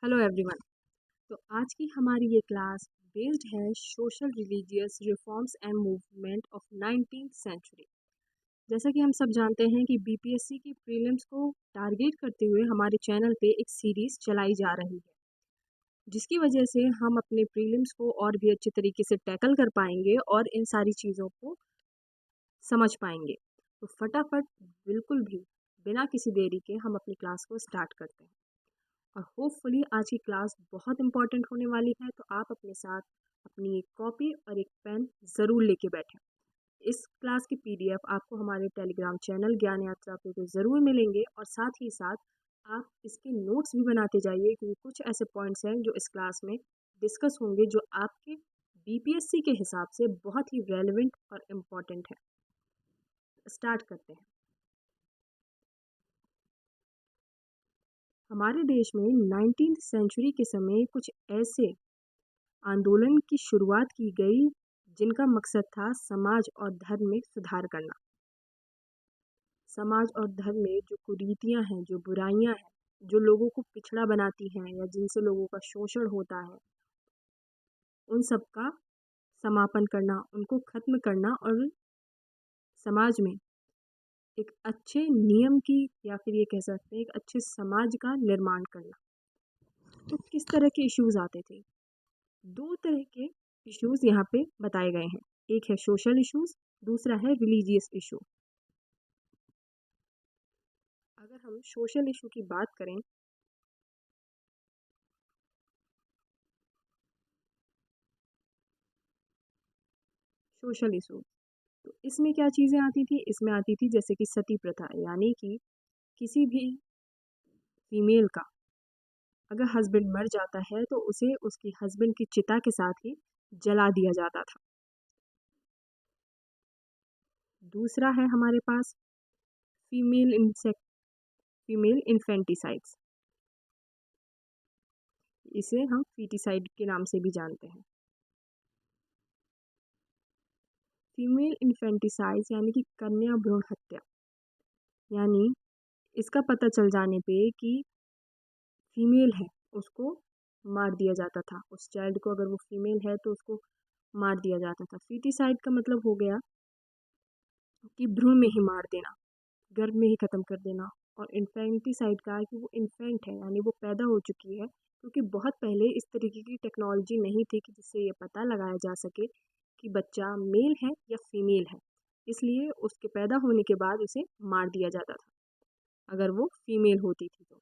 Hello everyone. तो आज की हमारी ये क्लास बेस्ड है social religious reforms and movement of 19th century. जैसा कि हम सब जानते हैं कि बीपीएससी की प्रीलिम्स को टारगेट करते हुए हमारे चैनल पे एक सीरीज चलाई जा रही है, जिसकी वजह से हम अपने प्रीलिम्स को और भी अच्छे तरीके से टैकल कर पाएंगे और इन सारी चीज़ों को समझ पाएंगे। तो फटाफट बिल्कुल भी बिना किसी देरी के हम अपनी क्लास को स्टार्ट करते हैं और होपफुली आज की क्लास बहुत इंपॉर्टेंट होने वाली है। तो आप अपने साथ अपनी एक कॉपी और एक पेन ज़रूर लेके बैठें। इस क्लास की पीडीएफ आपको हमारे टेलीग्राम चैनल ज्ञान यात्रा पे तो ज़रूर मिलेंगे और साथ ही साथ आप इसके नोट्स भी बनाते जाइए, क्योंकि कुछ ऐसे पॉइंट्स हैं जो इस क्लास में डिस्कस होंगे जो आपके बीपीएससी के हिसाब से बहुत ही रेलिवेंट और इम्पॉर्टेंट है। स्टार्ट करते हैं। हमारे देश में 19th सेंचुरी के समय कुछ ऐसे आंदोलन की शुरुआत की गई जिनका मकसद था समाज और धर्म में सुधार करना। समाज और धर्म में जो कुरीतियां हैं, जो बुराइयां हैं, जो लोगों को पिछड़ा बनाती हैं या जिनसे लोगों का शोषण होता है, उन सब का समापन करना, उनको खत्म करना और समाज में एक अच्छे नियम की या फिर ये कह सकते हैं एक अच्छे समाज का निर्माण करना। तो किस तरह के इश्यूज आते थे? दो तरह के इश्यूज यहाँ पे बताए गए हैं। एक है सोशल इश्यूज, दूसरा है रिलीजियस इशू। अगर हम सोशल इशू की बात करें सोशल इशू, तो इसमें क्या चीज़ें आती थी? इसमें आती थी जैसे कि सती प्रथा, यानी कि किसी भी फीमेल का अगर हस्बैंड मर जाता है तो उसे उसकी हस्बैंड की चिता के साथ ही जला दिया जाता था। दूसरा है हमारे पास फीमेल इंसेक्ट फीमेल इन्फेंटिसाइड्स, इसे हम फीटिसाइड के नाम से भी जानते हैं। फीमेल इन्फेंटिसाइड्स यानी कि कन्या भ्रूण हत्या, यानी इसका पता चल जाने पे कि फीमेल है उसको मार दिया जाता था। उस चाइल्ड को अगर वो फीमेल है तो उसको मार दिया जाता था। फीटिसाइड का मतलब हो गया कि भ्रूण में ही मार देना, गर्भ में ही ख़त्म कर देना। और इन्फेंटिसाइड का है कि वो इन्फेंट है, यानी वो पैदा हो चुकी है, क्योंकि बहुत पहले इस तरीके की टेक्नोलॉजी नहीं थी कि जिससे ये पता लगाया जा सके कि बच्चा मेल है या फीमेल है। इसलिए उसके पैदा होने के बाद उसे मार दिया जाता था अगर वो फीमेल होती थी तो।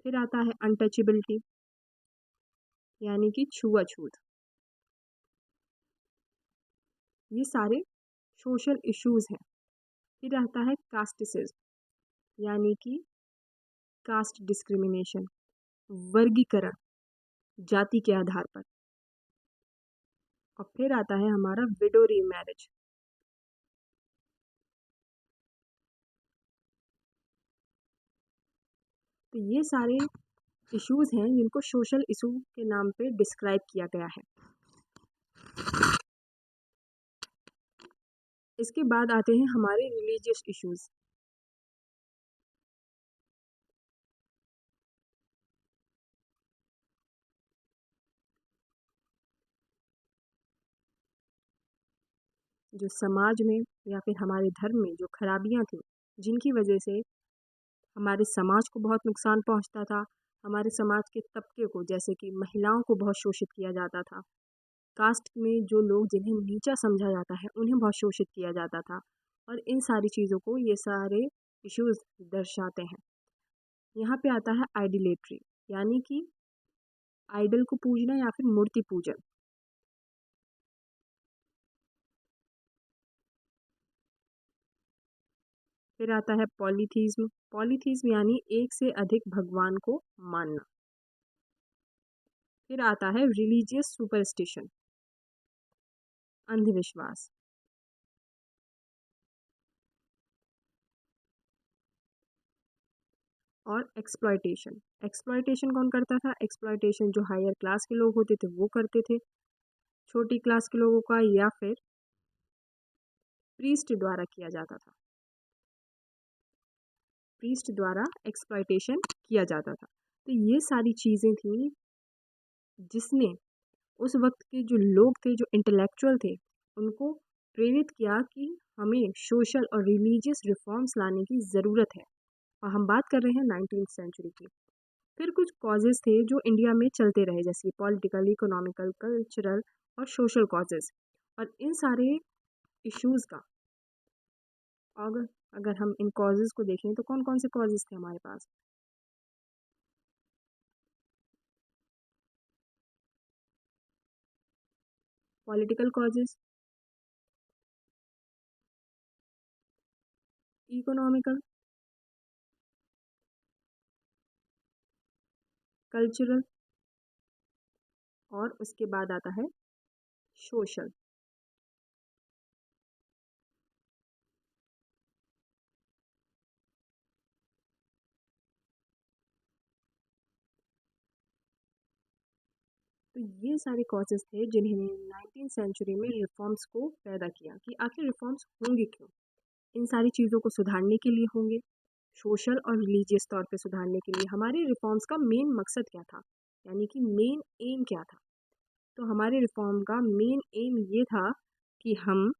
फिर आता है अनटचेबिलिटी, यानी कि छुआछूत। ये सारे सोशल इश्यूज हैं। फिर आता है कास्टिसिज्म, यानी कि कास्ट डिस्क्रिमिनेशन, वर्गीकरण जाति के आधार पर। और फिर आता है हमारा विडो रीमैरिज। तो ये सारे इश्यूज हैं जिनको सोशल इशू के नाम पे डिस्क्राइब किया गया है। इसके बाद आते हैं हमारे रिलीजियस इश्यूज। जो समाज में या फिर हमारे धर्म में जो खराबियां थी, जिनकी वजह से हमारे समाज को बहुत नुकसान पहुंचता था। हमारे समाज के तबके को, जैसे कि महिलाओं को बहुत शोषित किया जाता था। कास्ट में जो लोग जिन्हें नीचा समझा जाता है उन्हें बहुत शोषित किया जाता था। और इन सारी चीज़ों को ये सारे इश्यूज दर्शाते हैं। यहाँ पे आता है आइडिलेट्री, यानी कि आइडल को पूजना या फिर मूर्ति पूजन। फिर आता है पॉलीथीज्म। पॉलीथीज्म यानी एक से अधिक भगवान को मानना। फिर आता है रिलीजियस सुपरस्टिशन, अंधविश्वास। और एक्सप्लॉयटेशन। एक्सप्लॉयटेशन कौन करता था? एक्सप्लॉयटेशन जो हायर क्लास के लोग होते थे वो करते थे, छोटी क्लास के लोगों का या फिर प्रीस्ट द्वारा किया जाता था। प्रीस्ट द्वारा एक्सप्लॉयटेशन किया जाता था। तो ये सारी चीज़ें थी जिसने उस वक्त के जो लोग थे, जो इंटेलेक्चुअल थे, उनको प्रेरित किया कि हमें सोशल और रिलीजियस रिफॉर्म्स लाने की ज़रूरत है। और हम बात कर रहे हैं 19th सेंचुरी की। फिर कुछ कॉजेज़ थे जो इंडिया में चलते रहे, जैसे पॉलिटिकल, इकोनॉमिकल, कल्चरल और सोशल कॉजेज़। और इन सारे इश्यूज़ का अगर अगर हम इन कॉजेज़ को देखें तो कौन कौन से कॉजेज़ थे हमारे पास? पॉलिटिकल कॉजेज़, इकोनॉमिकल, कल्चरल और उसके बाद आता है सोशल। तो ये सारे कॉजेज़ थे जिन्होंने 19th सेंचुरी में रिफॉर्म्स को पैदा किया कि आखिर रिफॉर्म्स होंगे क्यों? इन सारी चीज़ों को सुधारने के लिए होंगे, सोशल और रिलीजियस तौर पे सुधारने के लिए। हमारे रिफॉर्म्स का मेन मकसद क्या था? यानी कि मेन एम क्या था? तो हमारे रिफॉर्म का मेन एम ये था कि हम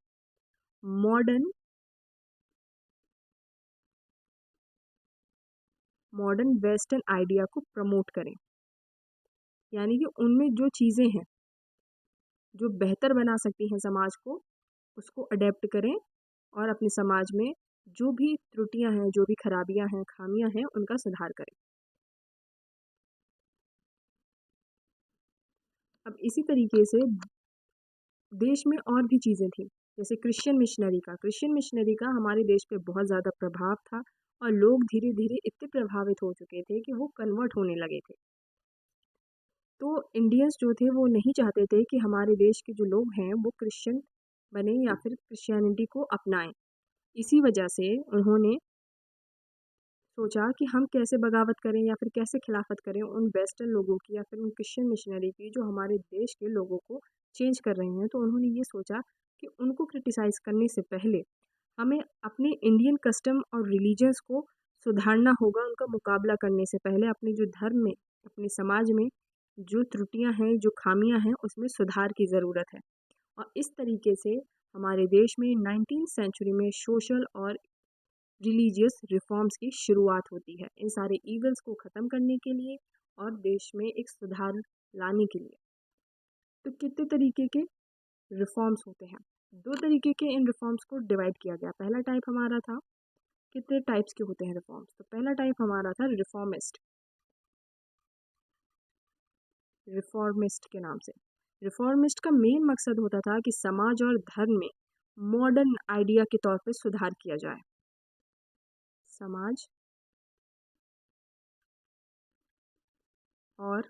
मॉडर्न मॉडर्न वेस्टर्न आइडिया को प्रमोट करें। यानी कि उनमें जो चीज़ें हैं, जो बेहतर बना सकती हैं समाज को, उसको अडेप्ट करें और अपने समाज में जो भी त्रुटियां हैं, जो भी खराबियां हैं, खामियां हैं, उनका सुधार करें। अब इसी तरीके से देश में और भी चीज़ें थी, जैसे क्रिश्चियन मिशनरी का हमारे देश पे बहुत ज़्यादा प्रभाव था और लोग धीरे धीरे इतने प्रभावित हो चुके थे कि वो कन्वर्ट होने लगे थे। तो इंडियंस जो थे वो नहीं चाहते थे कि हमारे देश के जो लोग हैं वो क्रिश्चियन बने या फिर क्रिश्चियनिटी को अपनाएं। इसी वजह से उन्होंने सोचा कि हम कैसे बगावत करें या फिर कैसे खिलाफत करें उन वेस्टर्न लोगों की या फिर उन क्रिश्चियन मिशनरी की जो हमारे देश के लोगों को चेंज कर रहे हैं। तो उन्होंने ये सोचा कि उनको क्रिटिसाइज़ करने से पहले हमें अपने इंडियन कस्टम और रिलीजन्स को सुधारना होगा। उनका मुकाबला करने से पहले अपने जो धर्म में, अपने समाज में जो त्रुटियां हैं, जो खामियां हैं, उसमें सुधार की ज़रूरत है। और इस तरीके से हमारे देश में 19th सेंचुरी में सोशल और रिलीजियस रिफॉर्म्स की शुरुआत होती है, इन सारे ईवल्स को ख़त्म करने के लिए और देश में एक सुधार लाने के लिए। तो कितने तरीके के रिफॉर्म्स होते हैं? दो तरीके के इन रिफॉर्म्स को डिवाइड किया गया। पहला टाइप हमारा था, कितने टाइप्स के होते हैं रिफॉर्म्स? तो पहला टाइप हमारा था रिफॉर्मिस्ट, रिफॉर्मिस्ट के नाम से। रिफॉर्मिस्ट का मेन मकसद होता था कि समाज और धर्म में मॉडर्न आइडिया के तौर पे सुधार किया जाए। समाज और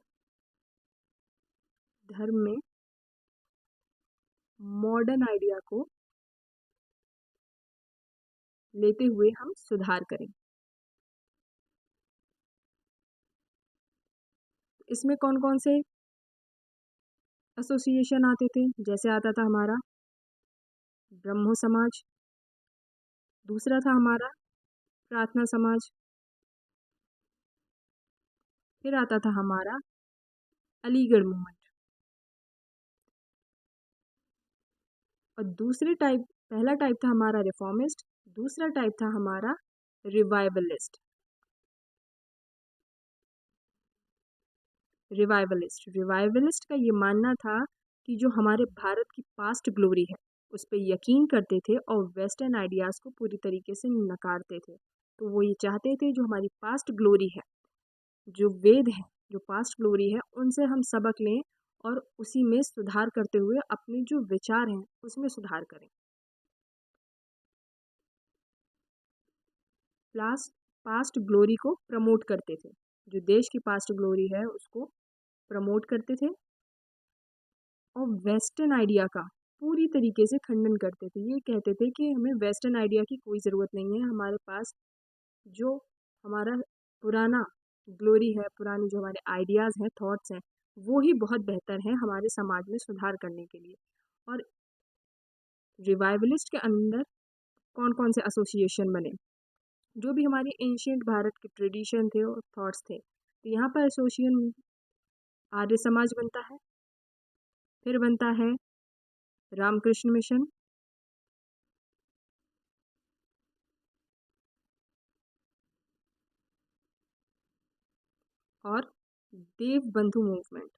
धर्म में मॉडर्न आइडिया को लेते हुए हम सुधार करें। इसमें कौन कौन से एसोसिएशन आते थे? जैसे आता था हमारा ब्रह्मो समाज, दूसरा था हमारा प्रार्थना समाज, फिर आता था हमारा अलीगढ़ मूवमेंट। और दूसरे टाइप, पहला टाइप था हमारा रिफॉर्मिस्ट, दूसरा टाइप था हमारा रिवाइवलिस्ट। रिवाइवलिस्ट का ये मानना था कि जो हमारे भारत की पास्ट ग्लोरी है उस पर यकीन करते थे और वेस्टर्न आइडियाज़ को पूरी तरीके से नकारते थे। तो वो ये चाहते थे जो हमारी पास्ट ग्लोरी है, जो वेद है, जो पास्ट ग्लोरी है, उनसे हम सबक लें और उसी में सुधार करते हुए अपने जो विचार हैं उसमें सुधार करें। पास्ट पास्ट ग्लोरी को प्रमोट करते थे, जो देश की पास्ट ग्लोरी है उसको प्रमोट करते थे और वेस्टर्न आइडिया का पूरी तरीके से खंडन करते थे। ये कहते थे कि हमें वेस्टर्न आइडिया की कोई ज़रूरत नहीं है, हमारे पास जो हमारा पुराना ग्लोरी है, पुरानी जो हमारे आइडियाज़ हैं, थॉट्स हैं, वो ही बहुत बेहतर हैं हमारे समाज में सुधार करने के लिए। और रिवाइवलिस्ट के अंदर कौन कौन से एसोसिएशन बने? जो भी हमारे एंशियंट भारत के ट्रेडिशन थे और थॉट्स थे, तो यहाँ पर एसोसिएशन आर्य समाज बनता है। फिर बनता है रामकृष्ण मिशन और देव बंधु मूवमेंट।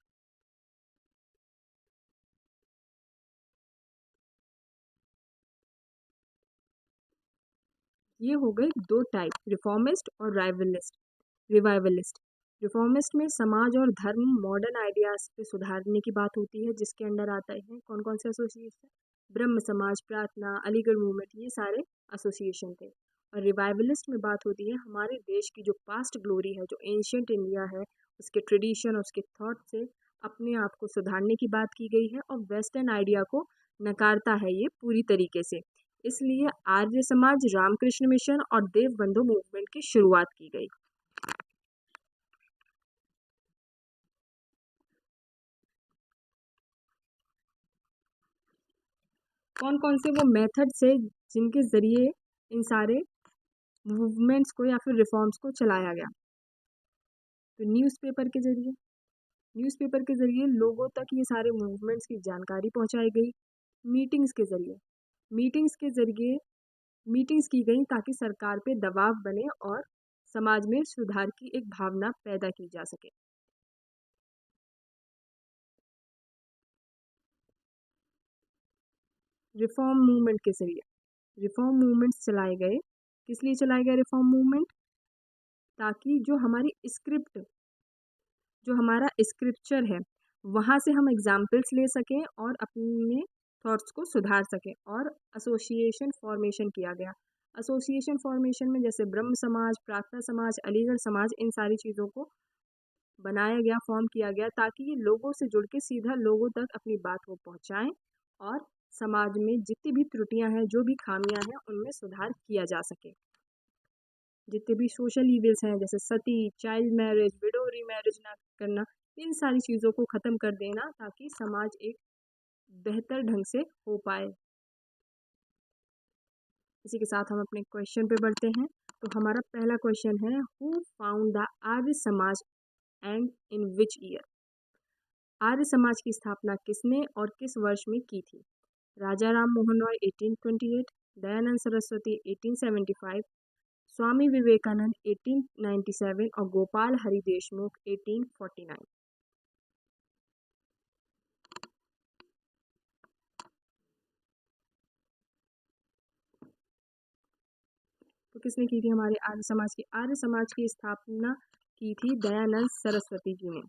ये हो गए दो टाइप, रिफॉर्मिस्ट और रिवाइवलिस्ट। रिफॉर्मिस्ट में समाज और धर्म मॉडर्न आइडियाज पे सुधारने की बात होती है, जिसके अंडर आता है कौन कौन से एसोसिएशन, ब्रह्म समाज, प्रार्थना, अलीगढ़ मूवमेंट, ये सारे एसोसिएशन थे। और रिवाइवलिस्ट में बात होती है हमारे देश की जो पास्ट ग्लोरी है, जो एंशियंट इंडिया है, उसके ट्रेडिशन, उसके थॉट से अपने आप को सुधारने की बात की गई है और वेस्टर्न आइडिया को नकारता है ये पूरी तरीके से। इसलिए आर्य समाज, रामकृष्ण मिशन और देव बंधु मूवमेंट की शुरुआत की गई। कौन कौन से वो मेथड्स है जिनके जरिए इन सारे मूवमेंट्स को या फिर रिफॉर्म्स को चलाया गया? तो न्यूज़पेपर के जरिए लोगों तक ये सारे मूवमेंट्स की जानकारी पहुंचाई गई। मीटिंग्स के जरिए मीटिंग्स के जरिए मीटिंग्स की गई ताकि सरकार पे दबाव बने और समाज में सुधार की एक भावना पैदा की जा सके। रिफॉर्म मूवमेंट के जरिए रिफॉर्म मूवमेंट्स चलाए गए। किस लिए चलाए गए रिफॉर्म मूवमेंट? ताकि जो हमारा स्क्रिप्चर है, वहाँ से हम एग्जाम्पल्स ले सकें और अपने थॉट्स को सुधार सकें। और एसोसिएशन फॉर्मेशन किया गया। एसोसिएशन फॉर्मेशन में जैसे ब्रह्म समाज, प्रार्थना समाज, अलीगढ़ समाज, इन सारी चीज़ों को बनाया गया, फॉर्म किया गया, ताकि ये लोगों से जुड़ के सीधा लोगों तक अपनी बात को पहुँचाएं और समाज में जितनी भी त्रुटियां हैं, जो भी खामियां हैं, उनमें सुधार किया जा सके। जितने भी सोशल इविल्स हैं जैसे सती, चाइल्ड मैरिज, विडो रीमैरिज ना करना, इन सारी चीज़ों को ख़त्म कर देना ताकि समाज एक बेहतर ढंग से हो पाए। इसी के साथ हम अपने क्वेश्चन पे बढ़ते हैं। तो हमारा पहला क्वेश्चन है, who found the Arya Samaj and in which year? Arya Samaj की स्थापना किसने और किस वर्ष में की थी? राजा राम मोहन रॉय 1828, दयानंद सरस्वती 1875, स्वामी विवेकानंद 1897 और गोपाल हरि देशमुख 1849। तो किसने की थी हमारे आर्य समाज की स्थापना की थी दयानंद सरस्वती जी ने।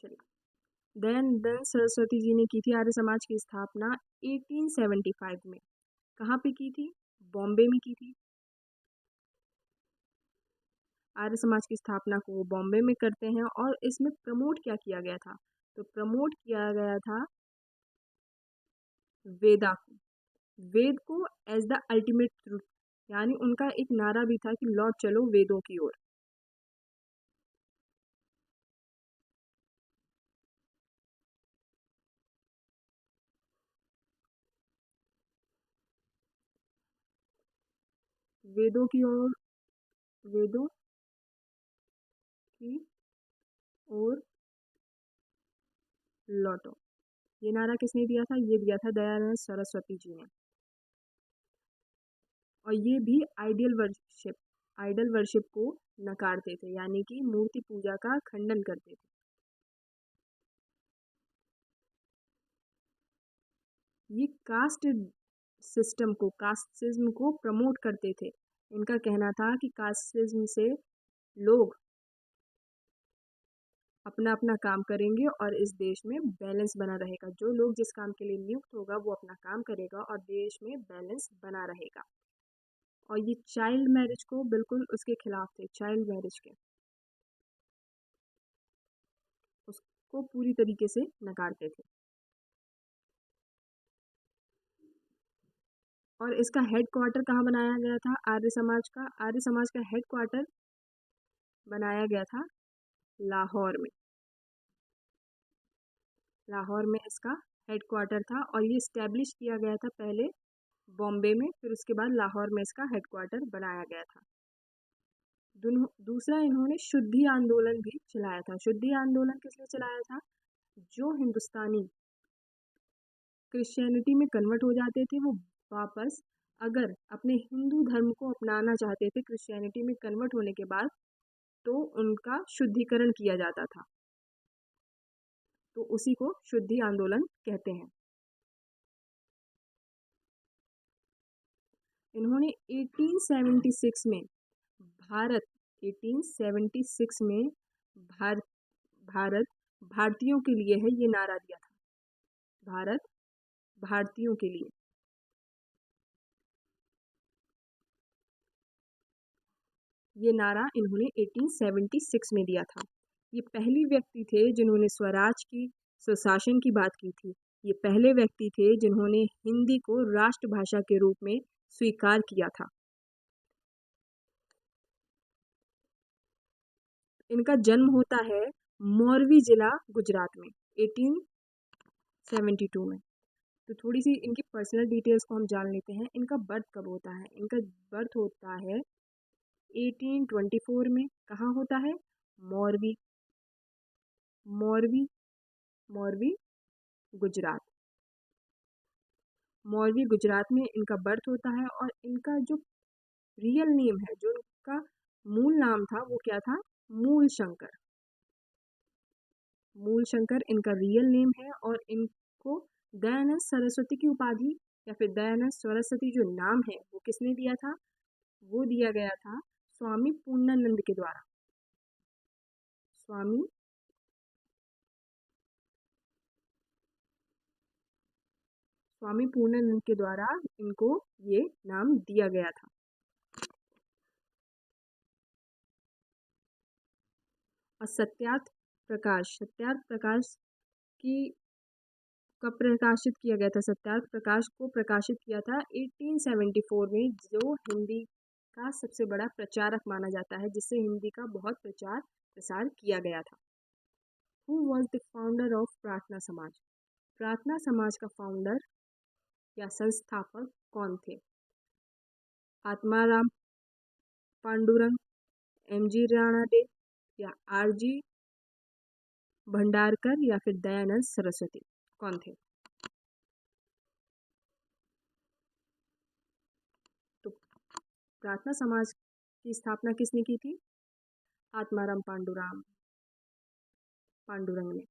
चलिए, दयानंद सरस्वती जी ने की थी आर्य समाज की स्थापना 1875 में। कहाँ पे की थी? बॉम्बे में की थी। आर्य समाज की स्थापना को वो बॉम्बे में करते हैं और इसमें प्रमोट क्या किया गया था? तो प्रमोट किया गया था वेदा को। वेद को एज द अल्टीमेट ट्रूथ, यानी उनका एक नारा भी था कि लौट चलो वेदों की ओर। वेदों की ओर, वेदों की ओर लौटो, ये नारा किसने दिया था? ये दिया था दयानंद सरस्वती जी ने। और ये भी आइडल वर्शिप को नकारते थे, यानी कि मूर्ति पूजा का खंडन करते थे। ये कास्टिज्म को प्रमोट करते थे। इनका कहना था कि कास्टिज्म से लोग अपना अपना काम करेंगे और इस देश में बैलेंस बना रहेगा। जो लोग जिस काम के लिए नियुक्त होगा वो अपना काम करेगा और देश में बैलेंस बना रहेगा। और ये चाइल्ड मैरिज को बिल्कुल उसके खिलाफ थे, चाइल्ड मैरिज के, उसको पूरी तरीके से नकारते थे। और इसका हेड क्वार्टर कहाँ बनाया गया था? आर्य समाज का हेड क्वार्टर बनाया गया था लाहौर में। लाहौर में इसका हेडक्वार्टर था और ये इस्टेब्लिश किया गया था पहले बॉम्बे में, फिर उसके बाद लाहौर में इसका हेडक्वार्टर बनाया गया था। दूसरा इन्होंने शुद्धि आंदोलन भी चलाया था। शुद्धि आंदोलन किस लिए चलाया था? जो हिंदुस्तानी क्रिश्चियनिटी में कन्वर्ट हो जाते थे वो वापस अगर अपने हिंदू धर्म को अपनाना चाहते थे क्रिश्चियनिटी में कन्वर्ट होने के बाद, तो उनका शुद्धिकरण किया जाता था, तो उसी को शुद्धि आंदोलन कहते हैं। इन्होंने 1876 में भारत 1876 में भारत भारत भारतीयों के लिए है ये नारा दिया था। भारत भारतीयों के लिए। ये नारा इन्होंने 1876 में दिया था। ये पहली व्यक्ति थे जिन्होंने स्वराज की स्वशासन की बात की थी। ये पहले व्यक्ति थे जिन्होंने हिंदी को राष्ट्रभाषा के रूप में स्वीकार किया था। इनका जन्म होता है मोरवी जिला गुजरात में 1872 में। तो थोड़ी सी इनकी पर्सनल डिटेल्स को हम जान लेते हैं। इनका बर्थ कब होता है? इनका बर्थ होता है 1824 में। कहाँ होता है? मोरवी मोरवी मोरवी गुजरात। मोरवी गुजरात में इनका बर्थ होता है और इनका जो रियल नेम है, जो इनका मूल नाम था वो क्या था? मूल शंकर। मूल शंकर इनका रियल नेम है और इनको दयानंद सरस्वती की उपाधि या फिर दयानंद सरस्वती जो नाम है वो किसने दिया था? वो दिया गया था स्वामी पूर्णानंद के द्वारा। स्वामी स्वामी पूर्णानंद के द्वारा इनको ये नाम दिया गया था। और सत्यार्थ प्रकाश की कब प्रकाशित किया गया था? सत्यार्थ प्रकाश को प्रकाशित किया था 1874 में, जो हिंदी का सबसे बड़ा प्रचारक माना जाता है, जिससे हिंदी का बहुत प्रचार प्रसार किया गया था। Who was the founder of प्रार्थना समाज? प्रार्थना समाज का फाउंडर या संस्थापक कौन थे? आत्माराम पांडुरंग, एम.जी. राणा डे या आर.जी. भंडारकर या फिर दयानंद सरस्वती, कौन थे? तो प्रार्थना समाज की स्थापना किसने की थी? आत्माराम पांडुरंग ने।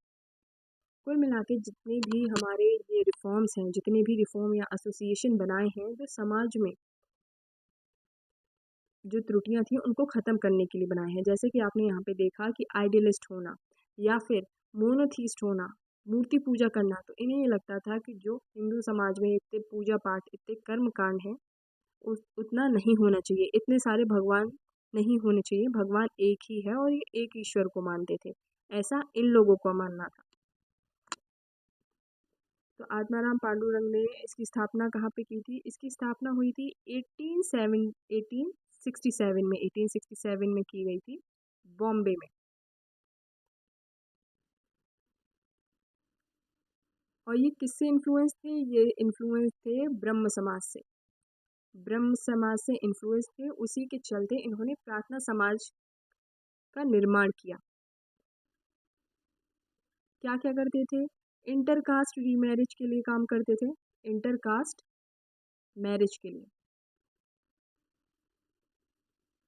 कुल मिला के जितने भी हमारे ये रिफॉर्म्स हैं, जितने भी रिफॉर्म या एसोसिएशन बनाए हैं, जो समाज में जो त्रुटियां थी उनको ख़त्म करने के लिए बनाए हैं। जैसे कि आपने यहाँ पे देखा कि आइडियलिस्ट होना या फिर मोनोथीस्ट होना, मूर्ति पूजा करना, तो इन्हें ये लगता था कि जो हिंदू समाज में इतने पूजा पाठ, इतने कर्म कांड हैं, उतना नहीं होना चाहिए, इतने सारे भगवान नहीं होने चाहिए, भगवान एक ही है और ये एक ईश्वर को मानते थे, ऐसा इन लोगों को मानना था। तो आत्माराम पांडुरंग ने इसकी स्थापना कहाँ पे की थी? इसकी स्थापना हुई थी 1867 में की गई थी, बॉम्बे में। और ये किससे इन्फ्लुएंस थे? ये इन्फ्लुएंस थे ब्रह्म समाज से। ब्रह्म समाज से इन्फ्लुएंस थे, उसी के चलते इन्होंने प्रार्थना समाज का निर्माण किया। क्या क्या करते थे? इंटरकास्ट रीमैरिज के लिए काम करते थे। इंटरकास्ट मैरिज के लिए,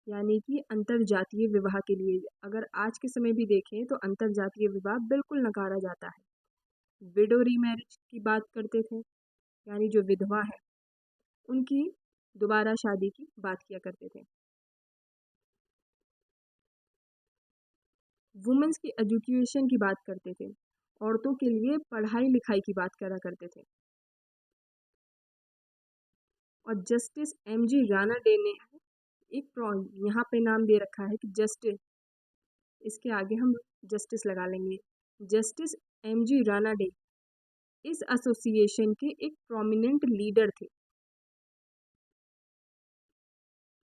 यानी कि अंतरजातीय विवाह के लिए। अगर आज के समय भी देखें तो अंतरजातीय विवाह बिल्कुल नकारा जाता है। विडो रीमैरिज की बात करते थे, यानी जो विधवा है उनकी दोबारा शादी की बात किया करते थे। वुमेन्स की एजुकेशन की बात करते थे, औरतों के लिए पढ़ाई लिखाई की बात करा करते थे। और जस्टिस एम.जी. राणा डे ने एक यहाँ पे नाम दे रखा है कि जस्टिस, इसके आगे हम जस्टिस लगा लेंगे। Justice M G. राणा डे इस एसोसिएशन के एक प्रोमिनेंट लीडर थे।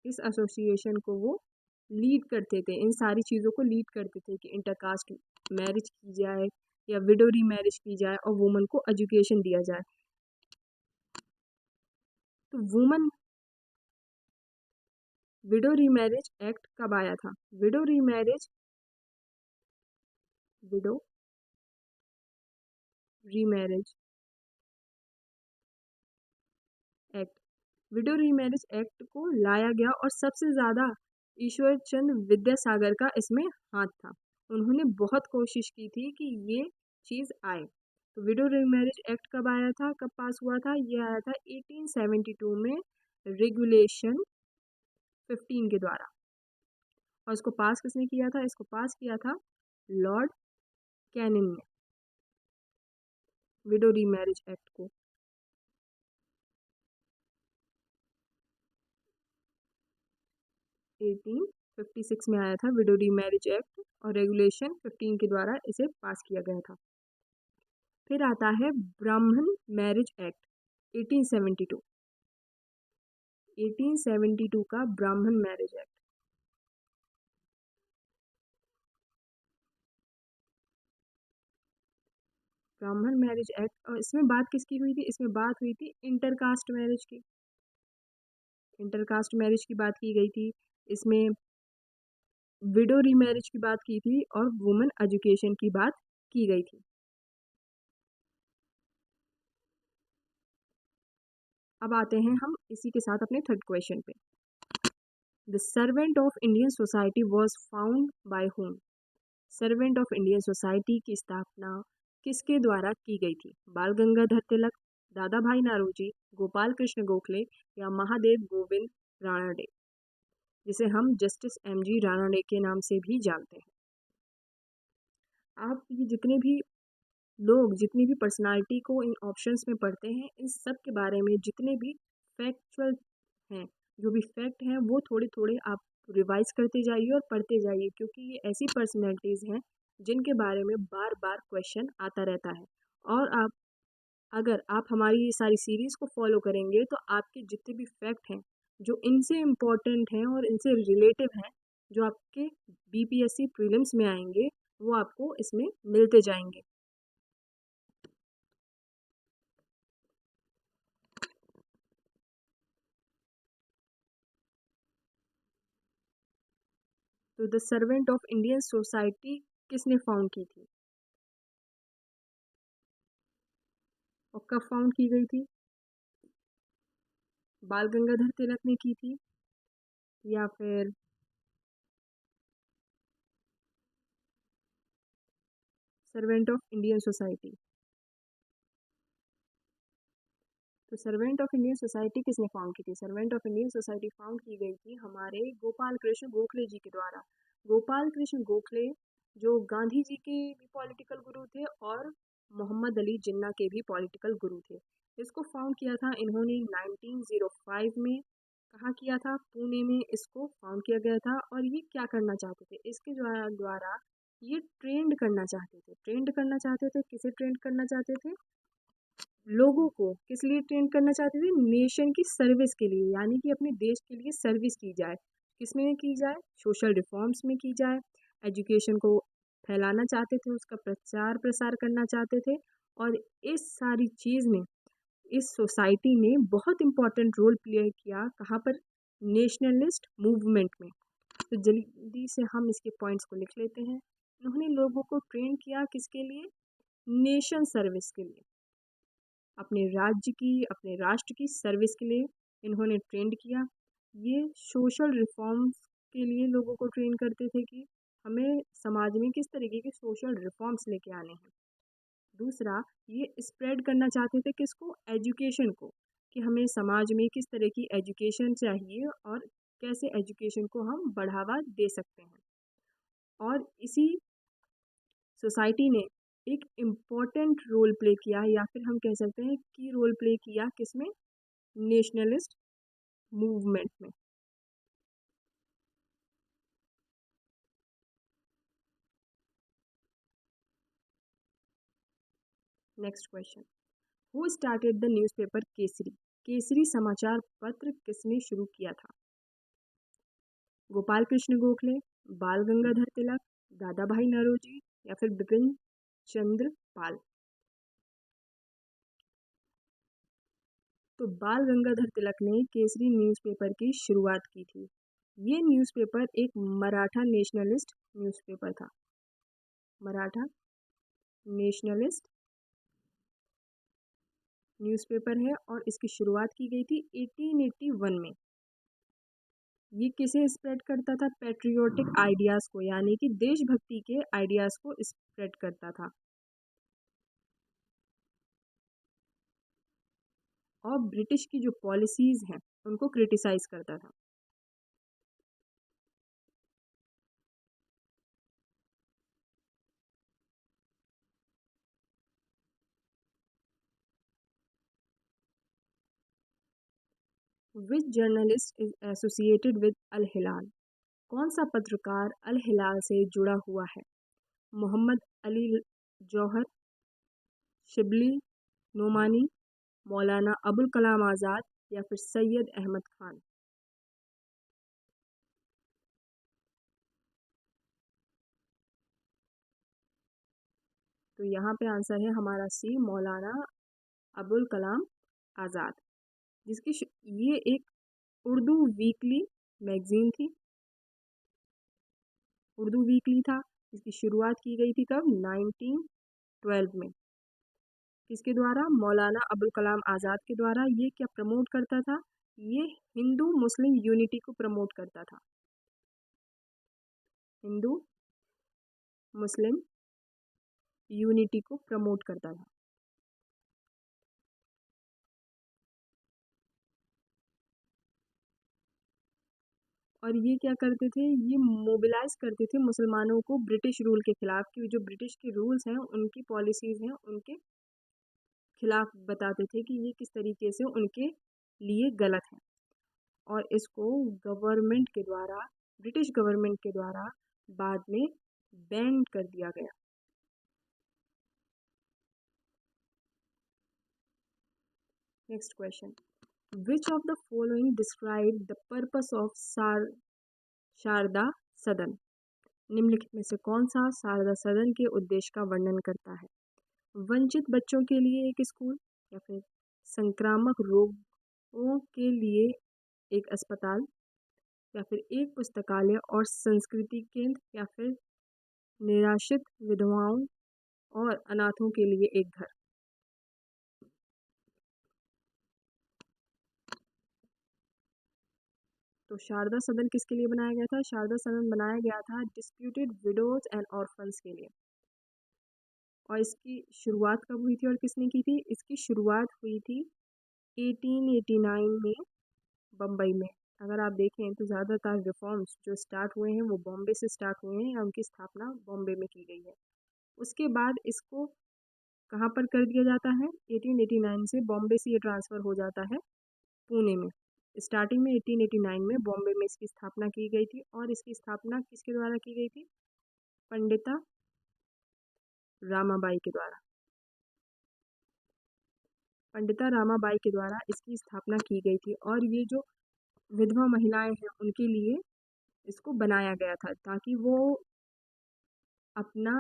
इस एसोसिएशन को वो लीड करते थे, इन सारी चीज़ों को लीड करते थे कि इंटरकास्ट मैरिज की जाए या विडो रीमैरिज की जाए और वुमन को एजुकेशन दिया जाए। तो वुमन विडो रीमैरिज एक्ट कब आया था? Window remarriage act window remarriage act को लाया गया और सबसे ज़्यादा ईश्वर चंद्र विद्यासागर का इसमें हाथ था। उन्होंने बहुत कोशिश की थी कि ये चीज़ आए। तो विडो रीमैरिज एक्ट कब आया था, कब पास हुआ था? ये आया था 1872 में रेगुलेशन 15 के द्वारा। और इसको पास किसने किया था? इसको पास किया था लॉर्ड कैनिंग ने, विडो रीमैरिज एक्ट को। 1856 में आया था विडो रीमैरिज एक्ट और रेगुलेशन 15 के द्वारा इसे पास किया गया था। फिर आता है ब्राह्मण मैरिज एक्ट 1872। 1872 का ब्राह्मण मैरिज एक्ट। ब्राह्मण मैरिज एक्ट, और इसमें बात किसकी हुई थी? इसमें बात हुई थी इंटरकास्ट मैरिज की। इंटरकास्ट मैरिज की बात की गई थी। इसमें विडो रीमैरिज की बात की थी और वुमेन एजुकेशन की बात की गई थी। अब आते हैं हम इसी के साथ अपने थर्ड क्वेश्चन पे। The servant of Indian society was found by home? Servant of Indian society की स्थापना किसके द्वारा की गई थी? बाल गंगाधर तिलक, दादा भाई नारोजी, गोपाल कृष्ण गोखले या महादेव गोविंद रानडे, जिसे हम जस्टिस एमजी रानडे के नाम से भी जानते हैं। आप ये जितने भी लोग, जितनी भी पर्सनालिटी को इन ऑप्शंस में पढ़ते हैं, इन सब के बारे में जितने भी फैक्चुअल हैं, जो भी फैक्ट हैं, वो थोड़े थोड़े आप रिवाइज करते जाइए और पढ़ते जाइए, क्योंकि ये ऐसी पर्सनैलिटीज़ हैं जिनके बारे में बार बार क्वेश्चन आता रहता है। और आप अगर आप हमारी ये सारी सीरीज़ को फॉलो करेंगे तो आपके जितने भी फैक्ट हैं, जो इनसे इम्पोर्टेंट हैं और इनसे रिलेटिव हैं, जो आपके बीपीएससी प्रीलिम्स में आएंगे, वो आपको इसमें मिलते जाएंगे। तो the servant of Indian society किसने फाउंड की थी और कब फाउंड की गई थी? बाल गंगाधर तिलक ने की थी या फिर सर्वेंट ऑफ इंडियन सोसाइटी? तो सर्वेंट ऑफ इंडियन सोसाइटी किसने फाउंड की थी? Servant of Indian society found की गई थी हमारे गोपाल कृष्ण गोखले जी के द्वारा। गोपाल कृष्ण गोखले जो गांधी जी के भी पॉलिटिकल गुरु थे और मोहम्मद अली जिन्ना के भी पॉलिटिकल गुरु थे। इसको फाउंड किया था इन्होंने 1905 में। कहाँ किया था? पुणे में इसको फाउंड किया गया था। और ये क्या करना चाहते थे? इसके द्वारा ये ट्रेंड करना चाहते थे। ट्रेंड करना चाहते थे, किसे ट्रेंड करना चाहते थे? लोगों को। किस लिए ट्रेन करना चाहते थे? नेशन की सर्विस के लिए, यानी कि अपने देश के लिए सर्विस की जाए। किसमें की जाए? सोशल रिफॉर्म्स में की जाए। एजुकेशन को फैलाना चाहते थे, उसका प्रचार प्रसार करना चाहते थे। और इस सारी चीज़ में इस सोसाइटी ने बहुत इम्पोर्टेंट रोल प्ले किया। कहाँ पर? नेशनलिस्ट मूवमेंट में। तो जल्दी से हम इसके पॉइंट्स को लिख लेते हैं। उन्होंने लोगों को ट्रेन किया किसके लिए? नेशन सर्विस के लिए। अपने राज्य की, अपने राष्ट्र की सर्विस के लिए इन्होंने ट्रेंड किया। ये सोशल रिफॉर्म्स के लिए लोगों को ट्रेन करते थे कि हमें समाज में किस तरीके के सोशल रिफॉर्म्स लेके आने हैं। दूसरा, ये स्प्रेड करना चाहते थे किसको? एजुकेशन को, कि हमें समाज में किस तरह की एजुकेशन चाहिए और कैसे एजुकेशन को हम बढ़ावा दे सकते हैं। और इसी सोसाइटी ने एक इम्पॉर्टेंट रोल प्ले किया, या फिर हम कह सकते हैं की रोल प्ले किया किसमें? नेशनलिस्ट मूवमेंट में। Next question, who started the newspaper Kesari? Kesari समाचार पत्र किसने शुरू किया था? गोपाल कृष्ण गोखले, बाल गंगाधर तिलक, दादा भाई नौरोजी या फिर बिपिन चंद्रपाल। तो बाल गंगाधर तिलक ने केसरी न्यूज़पेपर की शुरुआत की थी। ये न्यूज़पेपर एक मराठा नेशनलिस्ट न्यूज़पेपर था। मराठा नेशनलिस्ट न्यूज़पेपर है और इसकी शुरुआत की गई थी 1881 में। ये किसे स्प्रेड करता था? पैट्रियोटिक आइडियाज़ को, यानी कि देशभक्ति के आइडियाज़ को स्प्रेड करता था और ब्रिटिश की जो पॉलिसीज़ हैं उनको क्रिटिसाइज़ करता था। विच जर्नलिस्ट इज एसोसिएटेड विद अल हिलाल? कौन सा पत्रकार अल हिलाल से जुड़ा हुआ है? मोहम्मद अली जौहर, शिबली नोमानी, मौलाना अबुल कलाम आज़ाद या फिर सैयद अहमद खान? तो यहाँ पे आंसर है हमारा सी, मौलाना अबुल कलाम आज़ाद, जिसकी ये एक उर्दू वीकली मैगजीन थी, उर्दू वीकली था। इसकी शुरुआत की गई थी कब? 1912 में। किसके द्वारा? मौलाना अबुल कलाम आज़ाद के द्वारा। ये क्या प्रमोट करता था? ये हिंदू मुस्लिम यूनिटी को प्रमोट करता था। हिंदू मुस्लिम यूनिटी को प्रमोट करता था। और ये क्या करते थे? ये मोबिलाइज करते थे मुसलमानों को ब्रिटिश रूल के खिलाफ, कि जो ब्रिटिश के रूल्स हैं, उनकी पॉलिसीज़ हैं, उनके खिलाफ बताते थे कि ये किस तरीके से उनके लिए गलत है। और इसको गवर्नमेंट के द्वारा, ब्रिटिश गवर्नमेंट के द्वारा बाद में बैन कर दिया गया। Next question, which of the following describe the purpose of Sharda Sadan? निम्नलिखित में से कौन सा शारदा सदन के उद्देश्य का वर्णन करता है? वंचित बच्चों के लिए एक स्कूल, या फिर संक्रामक रोगों के लिए एक अस्पताल, या फिर एक पुस्तकालय और संस्कृति केंद्र, या फिर निराश्रित विधवाओं और अनाथों के लिए एक घर? तो शारदा सदन किसके लिए बनाया गया था? शारदा सदन बनाया गया था डिस्प्यूटेड विडोज एंड ऑर्फन्स के लिए। और इसकी शुरुआत कब हुई थी और किसने की थी? इसकी शुरुआत हुई थी 1889 में, बम्बई में। अगर आप देखें तो ज़्यादातर रिफॉर्म्स जो स्टार्ट हुए हैं वो बॉम्बे से स्टार्ट हुए हैं, या उनकी स्थापना बॉम्बे में की गई है। उसके बाद इसको कहाँ पर कर दिया जाता है? 1889 से बॉम्बे से ये ट्रांसफ़र हो जाता है पुणे में। स्टार्टिंग में 1889 में बॉम्बे में इसकी स्थापना की गई थी। और इसकी स्थापना किसके द्वारा की गई थी? पंडिता रामाबाई के द्वारा। पंडिता रामाबाई के द्वारा इसकी स्थापना की गई थी। और ये जो विधवा महिलाएं हैं उनके लिए इसको बनाया गया था, ताकि वो अपना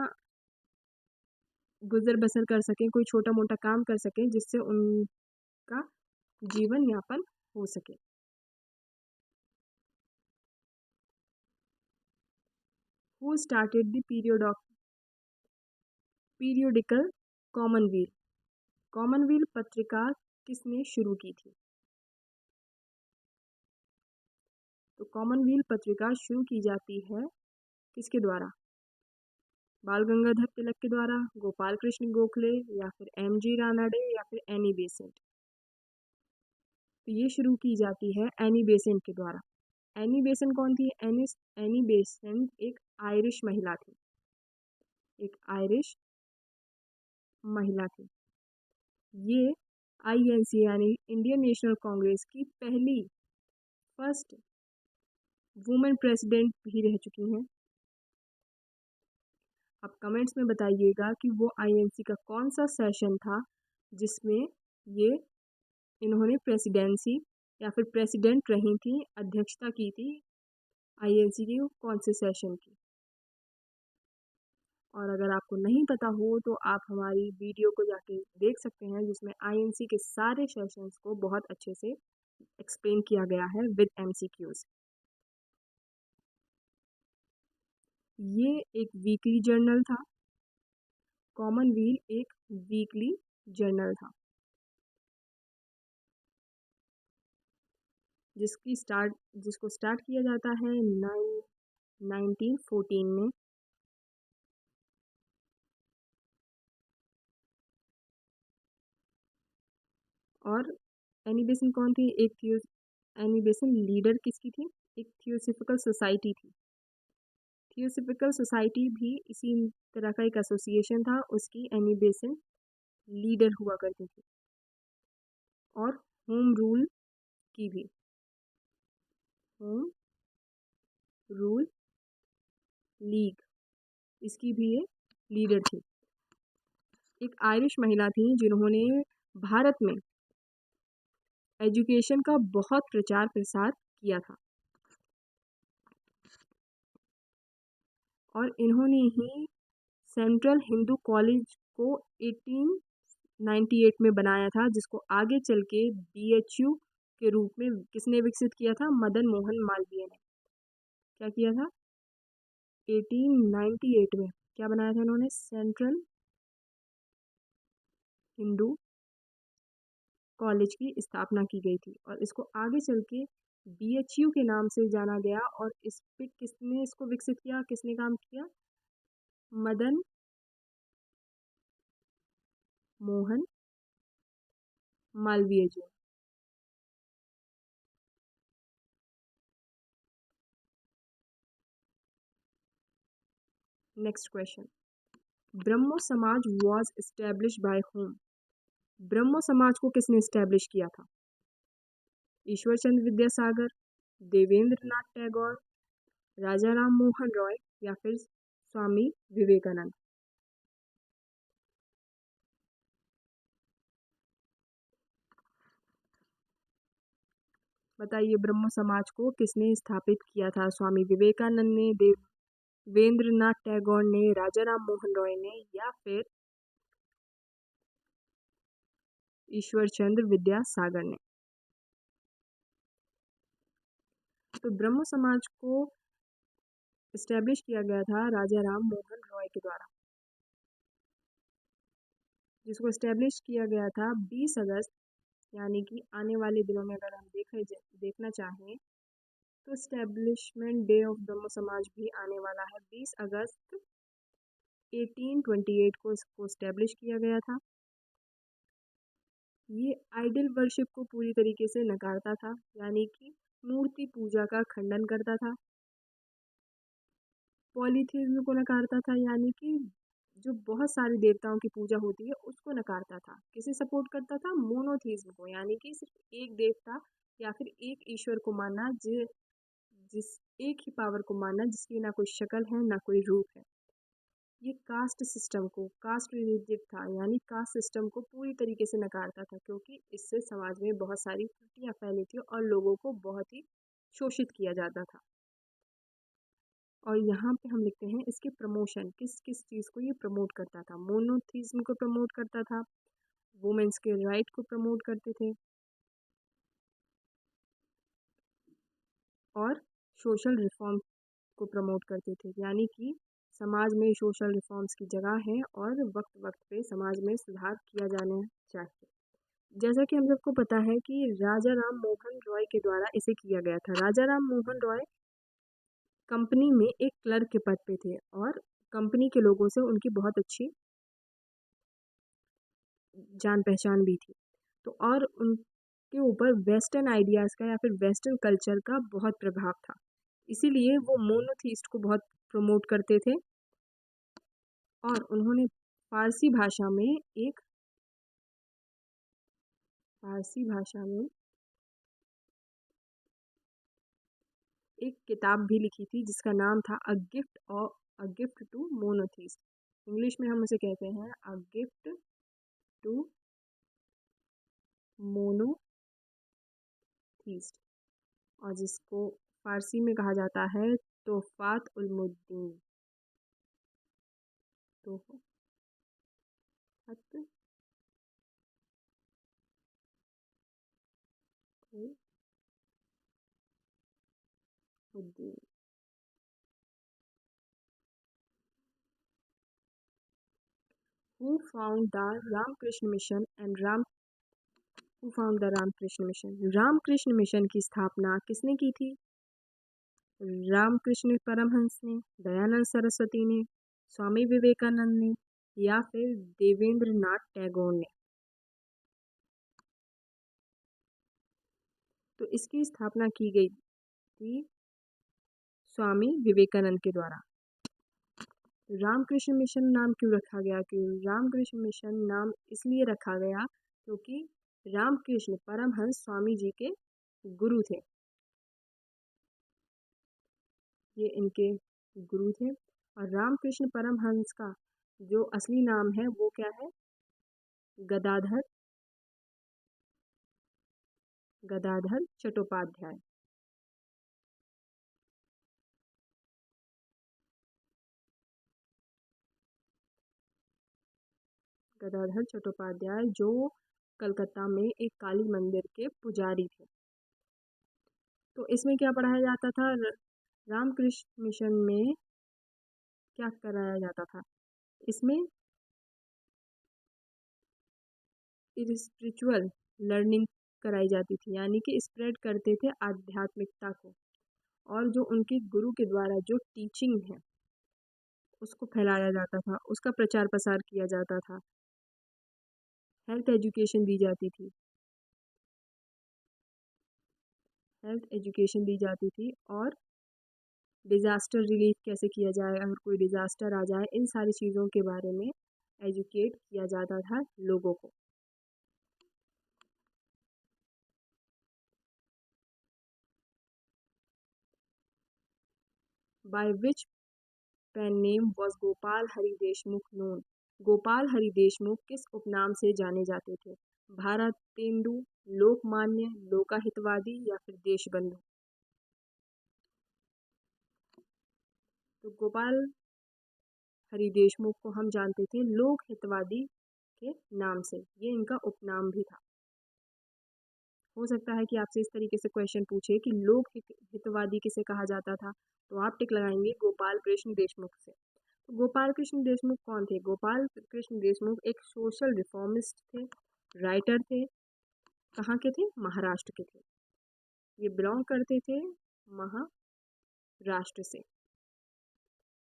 गुजर बसर कर सकें, कोई छोटा मोटा काम कर सकें, जिससे उनका जीवन यापन हो सके। Who started the periodical Commonwealth? Commonwealth पत्रिका किसने शुरू की थी? तो कॉमनवेल्थ पत्रिका शुरू की जाती है किसके द्वारा? बाल गंगाधर तिलक के द्वारा, गोपाल कृष्ण गोखले, या फिर एम.जी. रानाडे, या फिर एनी बेसेंट? तो ये शुरू की जाती है एनी बेसेंट के द्वारा। एनी बेसेंट कौन थी? एनी बेसेंट एक आयरिश महिला थी, एक आयरिश महिला थी। ये आईएनसी यानी इंडियन नेशनल कांग्रेस की पहली फर्स्ट वुमेन प्रेसिडेंट भी रह चुकी हैं। आप कमेंट्स में बताइएगा कि वो आईएनसी का कौन सा सेशन था जिसमें ये इन्होंने प्रेसिडेंसी या फिर प्रेसिडेंट रही थी, अध्यक्षता की थी आईएनसी की कौन से सेशन की। और अगर आपको नहीं पता हो तो आप हमारी वीडियो को जाके देख सकते हैं, जिसमें आईएनसी के सारे सेशंस को बहुत अच्छे से एक्सप्लेन किया गया है विद एमसीक्यूज। ये एक वीकली जर्नल था। कॉमनवेल्थ एक वीकली जर्नल था जिसको स्टार्ट किया जाता है 1914 में। और एनी बेसन कौन थी? एनी बेसन लीडर किसकी थी? एक थियोसॉफिकल सोसाइटी थी। थियोसॉफिकल सोसाइटी भी इसी तरह का एक एसोसिएशन था, उसकी एनी बेसन लीडर हुआ करती थी। और होम रूल की भी, होम रूल लीग, इसकी भी ये लीडर थी। एक आयरिश महिला थी जिन्होंने भारत में एजुकेशन का बहुत प्रचार प्रसार किया था, और इन्होंने ही सेंट्रल हिंदू कॉलेज को 1898 में बनाया था, जिसको आगे चल के बीएचयू के रूप में किसने विकसित किया था? मदन मोहन मालवीय ने। क्या किया था? 1898 में क्या बनाया था इन्होंने? सेंट्रल हिंदू कॉलेज की स्थापना की गई थी, और इसको आगे चल के बीएचयू के नाम से जाना गया। और इस पे किसने इसको विकसित किया, किसने काम किया? मदन मोहन मालवीय जी। नेक्स्ट क्वेश्चन, ब्रह्मो समाज वॉज एस्टेब्लिश बाय होम? ब्रह्मो समाज को किसने एस्टेब्लिश किया था? ईश्वर चंद्र विद्यासागर, देवेंद्र नाथ टैगोर, राजा राम मोहन रॉय, या फिर स्वामी विवेकानंद? बताइए, ब्रह्मो समाज को किसने स्थापित किया था? स्वामी विवेकानंद ने, देवेंद्र नाथ टैगोर ने, राजा राम मोहन रॉय ने, या फिर ईश्वर चंद्र विद्यासागर ने? तो ब्रह्मो समाज को इस्टेब्लिश किया गया था राजा राम मोहन रॉय के द्वारा, जिसको इस्टेब्लिश किया गया था 20 अगस्त, यानी कि आने वाले दिनों में अगर हम देखना चाहें तो इस्टेब्लिशमेंट डे ऑफ ब्रह्मो समाज भी आने वाला है। 20 अगस्त 1828 को इसको इस्टेब्लिश किया गया था। ये आइडल वर्शिप को पूरी तरीके से नकारता था, यानी कि मूर्ति पूजा का खंडन करता था। पॉलीथिज्म को नकारता था, यानी कि जो बहुत सारे देवताओं की पूजा होती है उसको नकारता था। किसे सपोर्ट करता था? मोनोथिज्म को, यानी कि सिर्फ एक देवता या फिर एक ईश्वर को मानना, जिस एक ही पावर को मानना जिसकी ना कोई शक्ल है ना कोई रूप है। ये कास्ट सिस्टम को, कास्ट रिलीजियस था, यानी कास्ट सिस्टम को पूरी तरीके से नकारता था, क्योंकि इससे समाज में बहुत सारी त्रुटियां फैली थी और लोगों को बहुत ही शोषित किया जाता था। और यहाँ पे हम लिखते हैं इसके प्रमोशन, किस किस चीज़ को ये प्रमोट करता था? मोनोथिज्म को प्रमोट करता था, वुमेन्स के राइट को प्रमोट करते थे, और सोशल रिफॉर्म को प्रमोट करते थे, यानी कि समाज में सोशल रिफॉर्म्स की जगह है और वक्त वक्त पे समाज में सुधार किया जाना चाहिए। जैसा कि हम सबको पता है कि राजा राम मोहन रॉय के द्वारा इसे किया गया था। राजा राम मोहन रॉय कंपनी में एक क्लर्क के पद पे थे, और कंपनी के लोगों से उनकी बहुत अच्छी जान पहचान भी थी। तो और उनके ऊपर वेस्टर्न आइडियाज़ का या फिर वेस्टर्न कल्चर का बहुत प्रभाव था, इसीलिए वो मोनोथीस्ट को बहुत प्रमोट करते थे। और उन्होंने फारसी भाषा में एक किताब भी लिखी थी जिसका नाम था a gift to monotheist. English में हम उसे कहते हैं अ गिफ्ट टू मोनोथीस्ट, और जिसको फारसी में कहा जाता है तोहफात उल मुद्दीन। तो हत Uddin. Who found the Ramakrishna Mission and Ram Who found the Ramakrishna Mission? Ramakrishna Mission की स्थापना किसने की थी? रामकृष्ण परमहंस ने, दयानंद सरस्वती ने, स्वामी विवेकानंद ने या फिर देवेंद्र नाथ टैगोर ने। तो इसकी स्थापना की गई थी स्वामी विवेकानंद के द्वारा। रामकृष्ण मिशन नाम क्यों रखा गया? क्यों रामकृष्ण मिशन नाम इसलिए रखा गया क्योंकि रामकृष्ण परमहंस स्वामी जी के गुरु थे। ये इनके गुरु थे। और रामकृष्ण परमहंस का जो असली नाम है वो क्या है? गदाधर गदाधर चट्टोपाध्याय। गदाधर चट्टोपाध्याय जो कलकत्ता में एक काली मंदिर के पुजारी थे। तो इसमें क्या पढ़ाया जाता था? रामकृष्ण मिशन में क्या कराया जाता था? इसमें स्पिरिचुअल लर्निंग कराई जाती थी, यानी कि स्प्रेड करते थे आध्यात्मिकता को, और जो उनके गुरु के द्वारा जो टीचिंग है उसको फैलाया जाता था, उसका प्रचार प्रसार किया जाता था। हेल्थ एजुकेशन दी जाती थी। हेल्थ एजुकेशन दी जाती थी और डिज़ास्टर रिलीफ कैसे किया जाए, अगर कोई डिज़ास्टर आ जाए, इन सारी चीज़ों के बारे में एजुकेट किया जाता था लोगों को। By which pen name was Gopal Hari Deshmukh known? Gopal Hari Deshmukh किस उपनाम से जाने जाते थे? भारतेंदु, लोकमान्य, लोकाहितवादी या फिर देशबंधु? तो गोपाल हरि देशमुख को हम जानते थे लोक हितवादी के नाम से, ये इनका उपनाम भी था। हो सकता है कि आपसे इस तरीके से क्वेश्चन पूछे कि लोक हितवादी किसे कहा जाता था, तो आप टिक लगाएंगे गोपाल कृष्ण देशमुख से। तो गोपाल कृष्ण देशमुख कौन थे? गोपाल कृष्ण देशमुख एक सोशल रिफॉर्मिस्ट थे, राइटर थे। कहाँ के थे? महाराष्ट्र के थे। ये बिलोंग करते थे महाराष्ट्र से।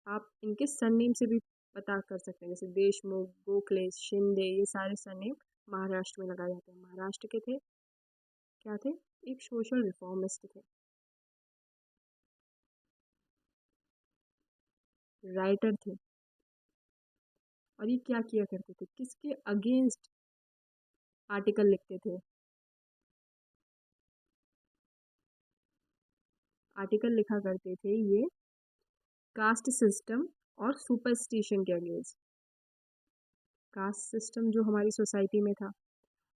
आप इनके सरनेम से भी पता कर सकते हैं, जैसे देशमुख, गोखले, शिंदे, ये सारे सरनेम महाराष्ट्र में लगाए जाते हैं। महाराष्ट्र के थे, क्या थे? एक सोशल रिफॉर्मिस्ट थे, राइटर थे। और ये क्या किया करते थे? किसके अगेंस्ट आर्टिकल लिखते थे? आर्टिकल लिखा करते थे ये कास्ट सिस्टम और सुपरस्टिशन के अगेंस्ट। कास्ट सिस्टम जो हमारी सोसाइटी में था,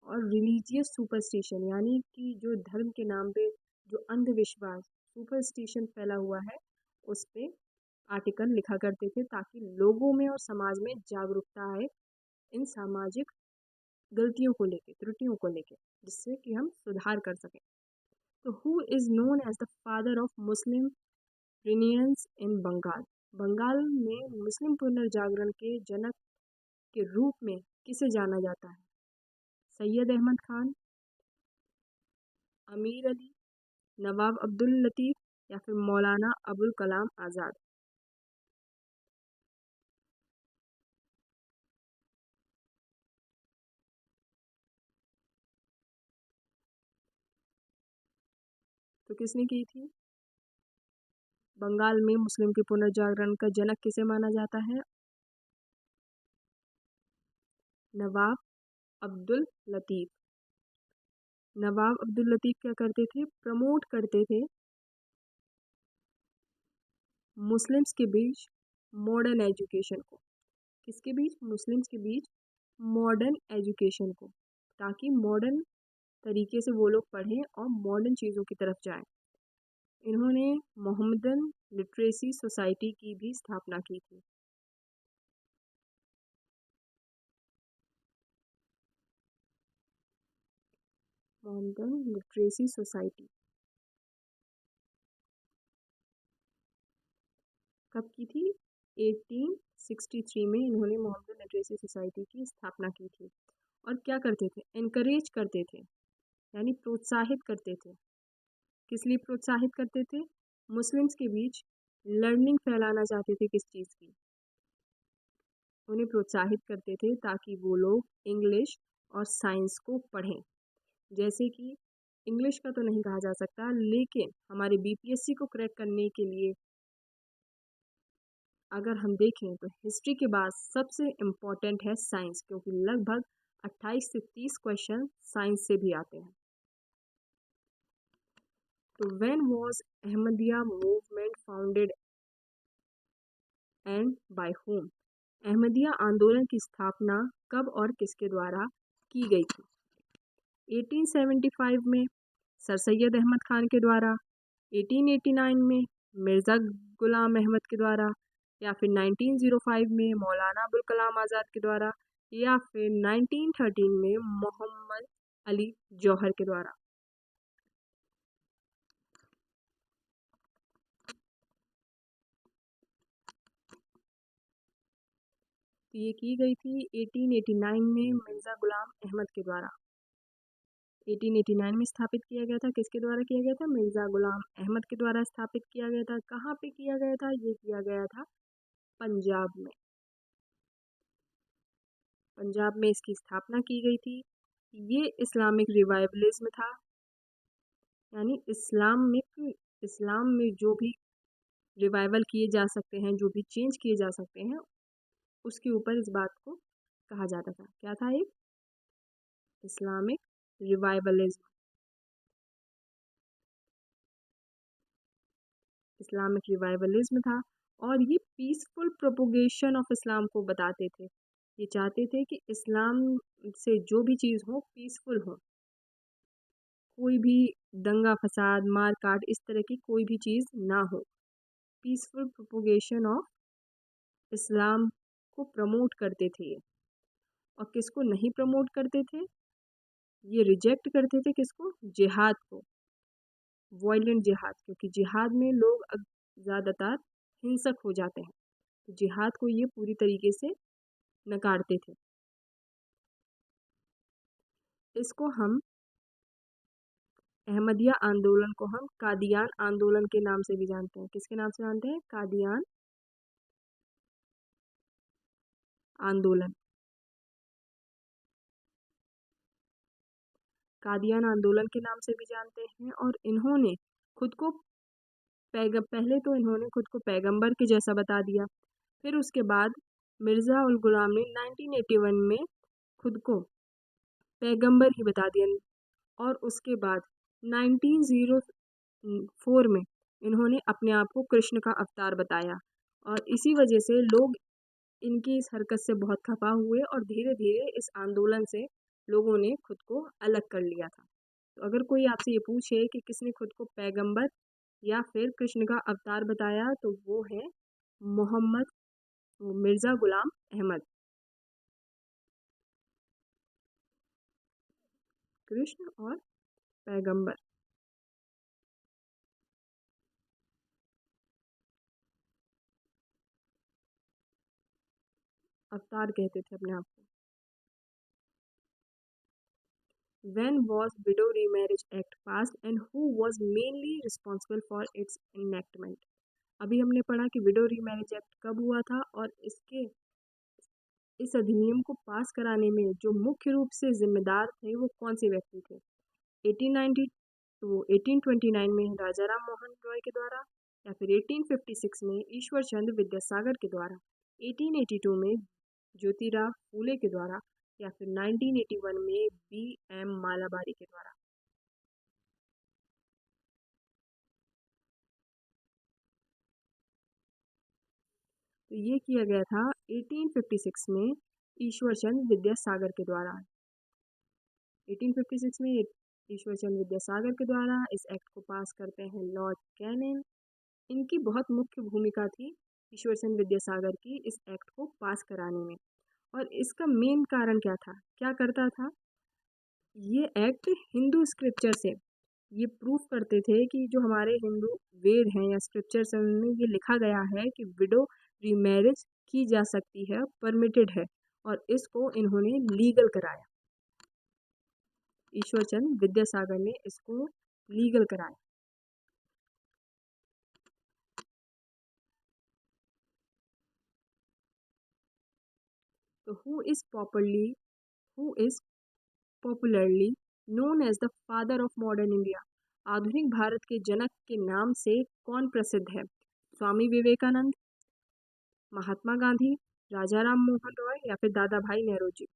और रिलीजियस सुपरस्टिशन यानी कि जो धर्म के नाम पे जो अंधविश्वास सुपरस्टिशन फैला हुआ है, उस पे आर्टिकल लिखा करते थे ताकि लोगों में और समाज में जागरूकता आए इन सामाजिक गलतियों को लेके, त्रुटियों को लेके, जिससे कि हम सुधार कर सकें। तो who is known as the father of Muslim renaissance in Bengal? Bengal में मुस्लिम पुनर्जागरण के जनक के रूप में किसे जाना जाता है? सैयद अहमद खान, अमीर अली, नवाब अब्दुल लतीफ़ या फिर मौलाना अबुल कलाम आज़ाद? तो किसने की थी? बंगाल में मुस्लिम के पुनर्जागरण का जनक किसे माना जाता है? नवाब अब्दुल लतीफ़। नवाब अब्दुल लतीफ़ क्या करते थे? प्रमोट करते थे मुस्लिम्स के बीच मॉडर्न एजुकेशन को। किसके बीच? मुस्लिम्स के बीच मॉडर्न एजुकेशन को, ताकि मॉडर्न तरीके से वो लोग पढ़ें और मॉडर्न चीज़ों की तरफ जाएं। इन्होंने मोहम्मदन लिटरेसी सोसाइटी की भी स्थापना की थी। मोहम्मदन लिटरेसी सोसाइटी कब की थी? 1863 में इन्होंने मोहम्मदन लिटरेसी सोसाइटी की स्थापना की थी। और क्या करते थे? एनकरेज करते थे, यानी प्रोत्साहित करते थे। किस लिए प्रोत्साहित करते थे? मुस्लिम्स के बीच लर्निंग फैलाना चाहते थे। किस चीज़ की? उन्हें प्रोत्साहित करते थे ताकि वो लोग इंग्लिश और साइंस को पढ़ें। जैसे कि इंग्लिश का तो नहीं कहा जा सकता, लेकिन हमारे बीपीएससी को क्रैक करने के लिए अगर हम देखें तो हिस्ट्री के बाद सबसे इम्पॉर्टेंट है साइंस, क्योंकि लगभग 28 से 30 क्वेश्चन साइंस से भी आते हैं। तो when was Ahmadiyya movement founded and by whom? Ahmadiyya आंदोलन की स्थापना कब और किसके द्वारा की गई थी? 1875 में सर सैयद अहमद खान के द्वारा, 1889 में मिर्ज़ा गुलाम अहमद के द्वारा, या फिर 1905 में मौलाना अबुल कलाम आज़ाद के द्वारा, या फिर 1913 में मोहम्मद अली जौहर के द्वारा। तो ये की गई थी 1889 में मिर्ज़ा गुलाम अहमद के द्वारा। 1889 में स्थापित किया गया था। किसके द्वारा किया गया था? मिर्ज़ा गुलाम अहमद के द्वारा स्थापित किया गया था। कहाँ पे किया गया था? ये किया गया था पंजाब में। पंजाब में इसकी स्थापना की गई थी। ये इस्लामिक रिवाइवलिज्म था, यानी इस्लाम में जो भी रिवाइवल किए जा सकते हैं, जो भी चेंज किए जा सकते हैं, उसके ऊपर इस बात को कहा जाता था। क्या था? एक इस्लामिक रिवाइवलिज्म। इस्लामिक रिवाइवलिज्म था और ये पीसफुल प्रोपोगेशन ऑफ इस्लाम को बताते थे। ये चाहते थे कि इस्लाम से जो भी चीज़ हो पीसफुल हो, कोई भी दंगा फसाद मार काट इस तरह की कोई भी चीज़ ना हो। पीसफुल प्रोपोगेशन ऑफ इस्लाम को प्रमोट करते थे ये। और किसको नहीं प्रमोट करते थे? ये रिजेक्ट करते थे किसको? जिहाद को, वॉयलेंट जिहाद, क्योंकि जिहाद में लोग ज़्यादातर हिंसक हो जाते हैं। तो जिहाद को ये पूरी तरीके से नकारते थे। इसको हम अहमदिया आंदोलन को हम कादियान आंदोलन के नाम से भी जानते हैं। किसके नाम से जानते हैं? कादियान आंदोलन। कादियान आंदोलन के नाम से भी जानते हैं। और इन्होंने खुद को पहले तो इन्होंने खुद को पैगंबर के जैसा बता दिया। फिर उसके बाद मिर्ज़ा उल गुलाम ने 1981 में खुद को पैगंबर ही बता दिया। और उसके बाद 1904 में इन्होंने अपने आप को कृष्ण का अवतार बताया। और इसी वजह से लोग इनकी इस हरकत से बहुत खफा हुए और धीरे धीरे इस आंदोलन से लोगों ने खुद को अलग कर लिया था। तो अगर कोई आपसे ये पूछे कि किसने खुद को पैगंबर या फिर कृष्ण का अवतार बताया, तो वो है मोहम्मद मिर्ज़ा गुलाम अहमद। कृष्ण और पैगंबर, अवतार कहते थे अपने आप को। When was Widow Remarriage Act passed and who was mainly responsible for its enactment? अभी हमने पढ़ा कि विडो रीमैरिज एक्ट कब हुआ था और इसके इस अधिनियम को पास कराने में जो मुख्य रूप से जिम्मेदार थे वो कौन से व्यक्ति थे? 1890 तो 1829 में राजा राम मोहन रॉय के द्वारा, या फिर 1856 में ईश्वर चंद्र विद्यासागर के द्वारा, 1882 में ज्योतिराव फूले के द्वारा, या फिर 1981 में बी एम मालाबारी के द्वारा। तो ये किया गया था 1856 में ईश्वर चंद्र विद्यासागर के द्वारा। 1856 में ईश्वर चंद्र विद्यासागर के द्वारा इस एक्ट को पास करते हैं लॉर्ड कैनिंग। इनकी बहुत मुख्य भूमिका थी ईश्वर चंद्र विद्यासागर की इस एक्ट को पास कराने में। और इसका मेन कारण क्या था? क्या करता था? ये एक्ट हिंदू स्क्रिप्चर से ये प्रूफ करते थे कि जो हमारे हिंदू वेद हैं या स्क्रिप्चर्स हैं उनमें ये लिखा गया है कि विडो रीमैरिज की जा सकती है, परमिटेड है, और इसको इन्होंने लीगल कराया। ईश्वरचंद विद्यासागर ने इसको लीगल कराया। तो who is popularly known as the father of modern India? आधुनिक भारत के जनक के नाम से कौन प्रसिद्ध है? स्वामी विवेकानंद, महात्मा गांधी, राजा राम मोहन रॉय या फिर दादा भाई नेहरू जी?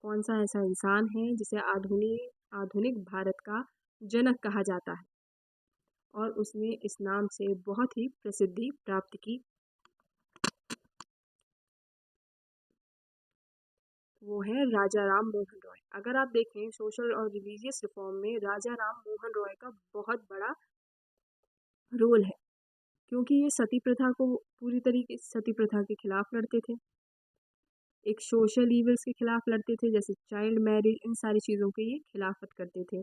कौन सा ऐसा इंसान है जिसे आधुनिक आधुनिक भारत का जनक कहा जाता है और उसने इस नाम से बहुत ही प्रसिद्धि प्राप्त की? वो है राजा राम मोहन रॉय। अगर आप देखें सोशल और रिलीजियस रिफॉर्म में राजा राम मोहन रॉय का बहुत बड़ा रोल है, क्योंकि ये सती प्रथा को पूरी तरीके से सती प्रथा के खिलाफ लड़ते थे, एक सोशल ईवल्स के खिलाफ लड़ते थे जैसे चाइल्ड मैरिज, इन सारी चीज़ों के ये खिलाफत करते थे।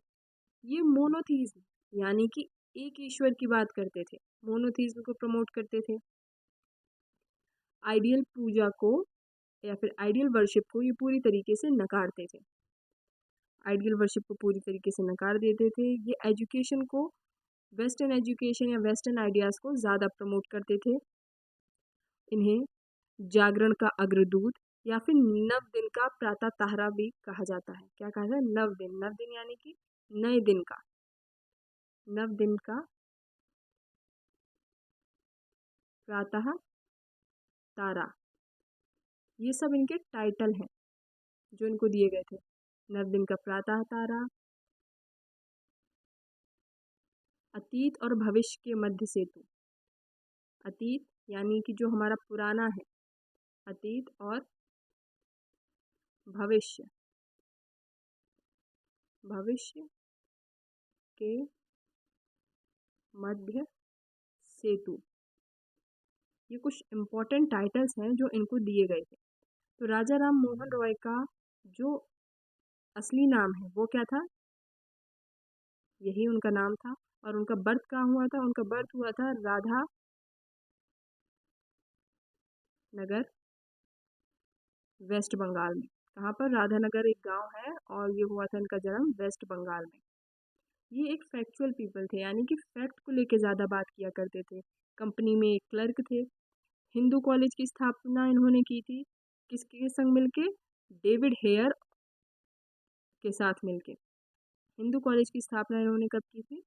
ये मोनोथीज्म यानी कि एक ईश्वर की बात करते थे, मोनोथीज्म को प्रमोट करते थे। आइडियल पूजा को या फिर आइडियल वर्शिप को ये पूरी तरीके से नकारते थे, आइडियल वर्शिप को पूरी तरीके से नकार देते थे। ये एजुकेशन को, वेस्टर्न एजुकेशन या वेस्टर्न आइडियाज़ को ज़्यादा प्रमोट करते थे। इन्हें जागरण का अग्रदूत या फिर नव दिन का प्रातः तारा भी कहा जाता है। क्या कहा जाता है? नव दिन, नव दिन यानी कि नए दिन का, नव दिन का प्रातः तारा, ये सब इनके टाइटल हैं जो इनको दिए गए थे। नव दिन का प्रातः तारा, अतीत और भविष्य के मध्य सेतु। अतीत यानी कि जो हमारा पुराना है, अतीत और भविष्य, भविष्य के मध्य सेतु। ये कुछ इम्पोर्टेंट टाइटल्स हैं जो इनको दिए गए थे। तो राजा राम मोहन रॉय का जो असली नाम है वो क्या था? यही उनका नाम था। और उनका बर्थ कहाँ हुआ था? उनका बर्थ हुआ था राधा नगर, वेस्ट बंगाल में। कहाँ पर? राधानगर एक गांव है और ये हुआ था इनका जन्म वेस्ट बंगाल में। ये एक फैक्चुअल पीपल थे, यानी कि फैक्ट को लेके ज़्यादा बात किया करते थे। कंपनी में एक क्लर्क थे। हिंदू कॉलेज की स्थापना इन्होंने की थी किसके संग मिलके? डेविड हेयर के साथ मिलके। हिंदू कॉलेज की स्थापना इन्होंने कब की थी?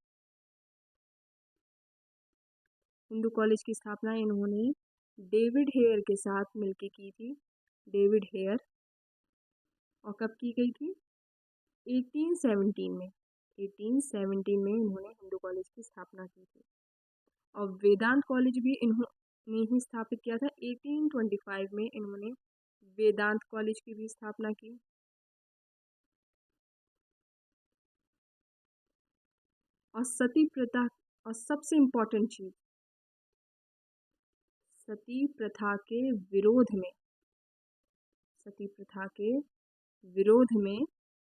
हिंदू कॉलेज की स्थापना इन्होंने डेविड हेयर के साथ मिलके की थी। David Hare. और कब की गई थी? 1817 में। 1817 में इन्होंने हिंदू कॉलेज की स्थापना की थी। और वेदांत कॉलेज भी इन्होंने ही स्थापित किया था। 1825 में इन्होंने वेदांत कॉलेज की भी स्थापना की। और सती प्रथा, और सबसे इम्पोर्टेंट चीज, सती प्रथा के विरोध में, सती प्रथा के विरोध में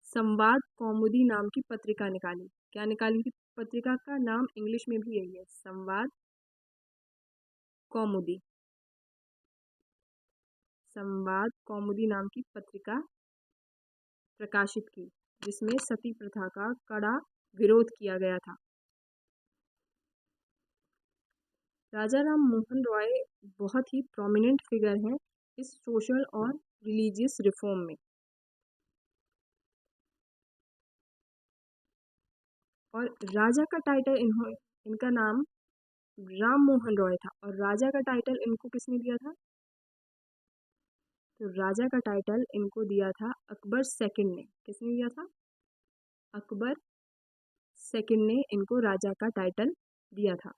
संवाद कौमुदी नाम की पत्रिका निकाली। क्या निकाली थी? पत्रिका का नाम इंग्लिश में भी यही है, संवाद कौमुदी। संवाद कौमुदी नाम की पत्रिका प्रकाशित की जिसमें सती प्रथा का कड़ा विरोध किया गया था। राजा राम मोहन रॉय बहुत ही प्रोमिनेंट फिगर हैं इस सोशल और रिलीजियस रिफॉर्म में। और राजा का टाइटल इनका नाम राम मोहन रॉय था और राजा का टाइटल इनको किसने दिया था? तो राजा का टाइटल इनको दिया था अकबर सेकंड ने। किसने दिया था? अकबर सेकंड ने इनको राजा का टाइटल दिया था।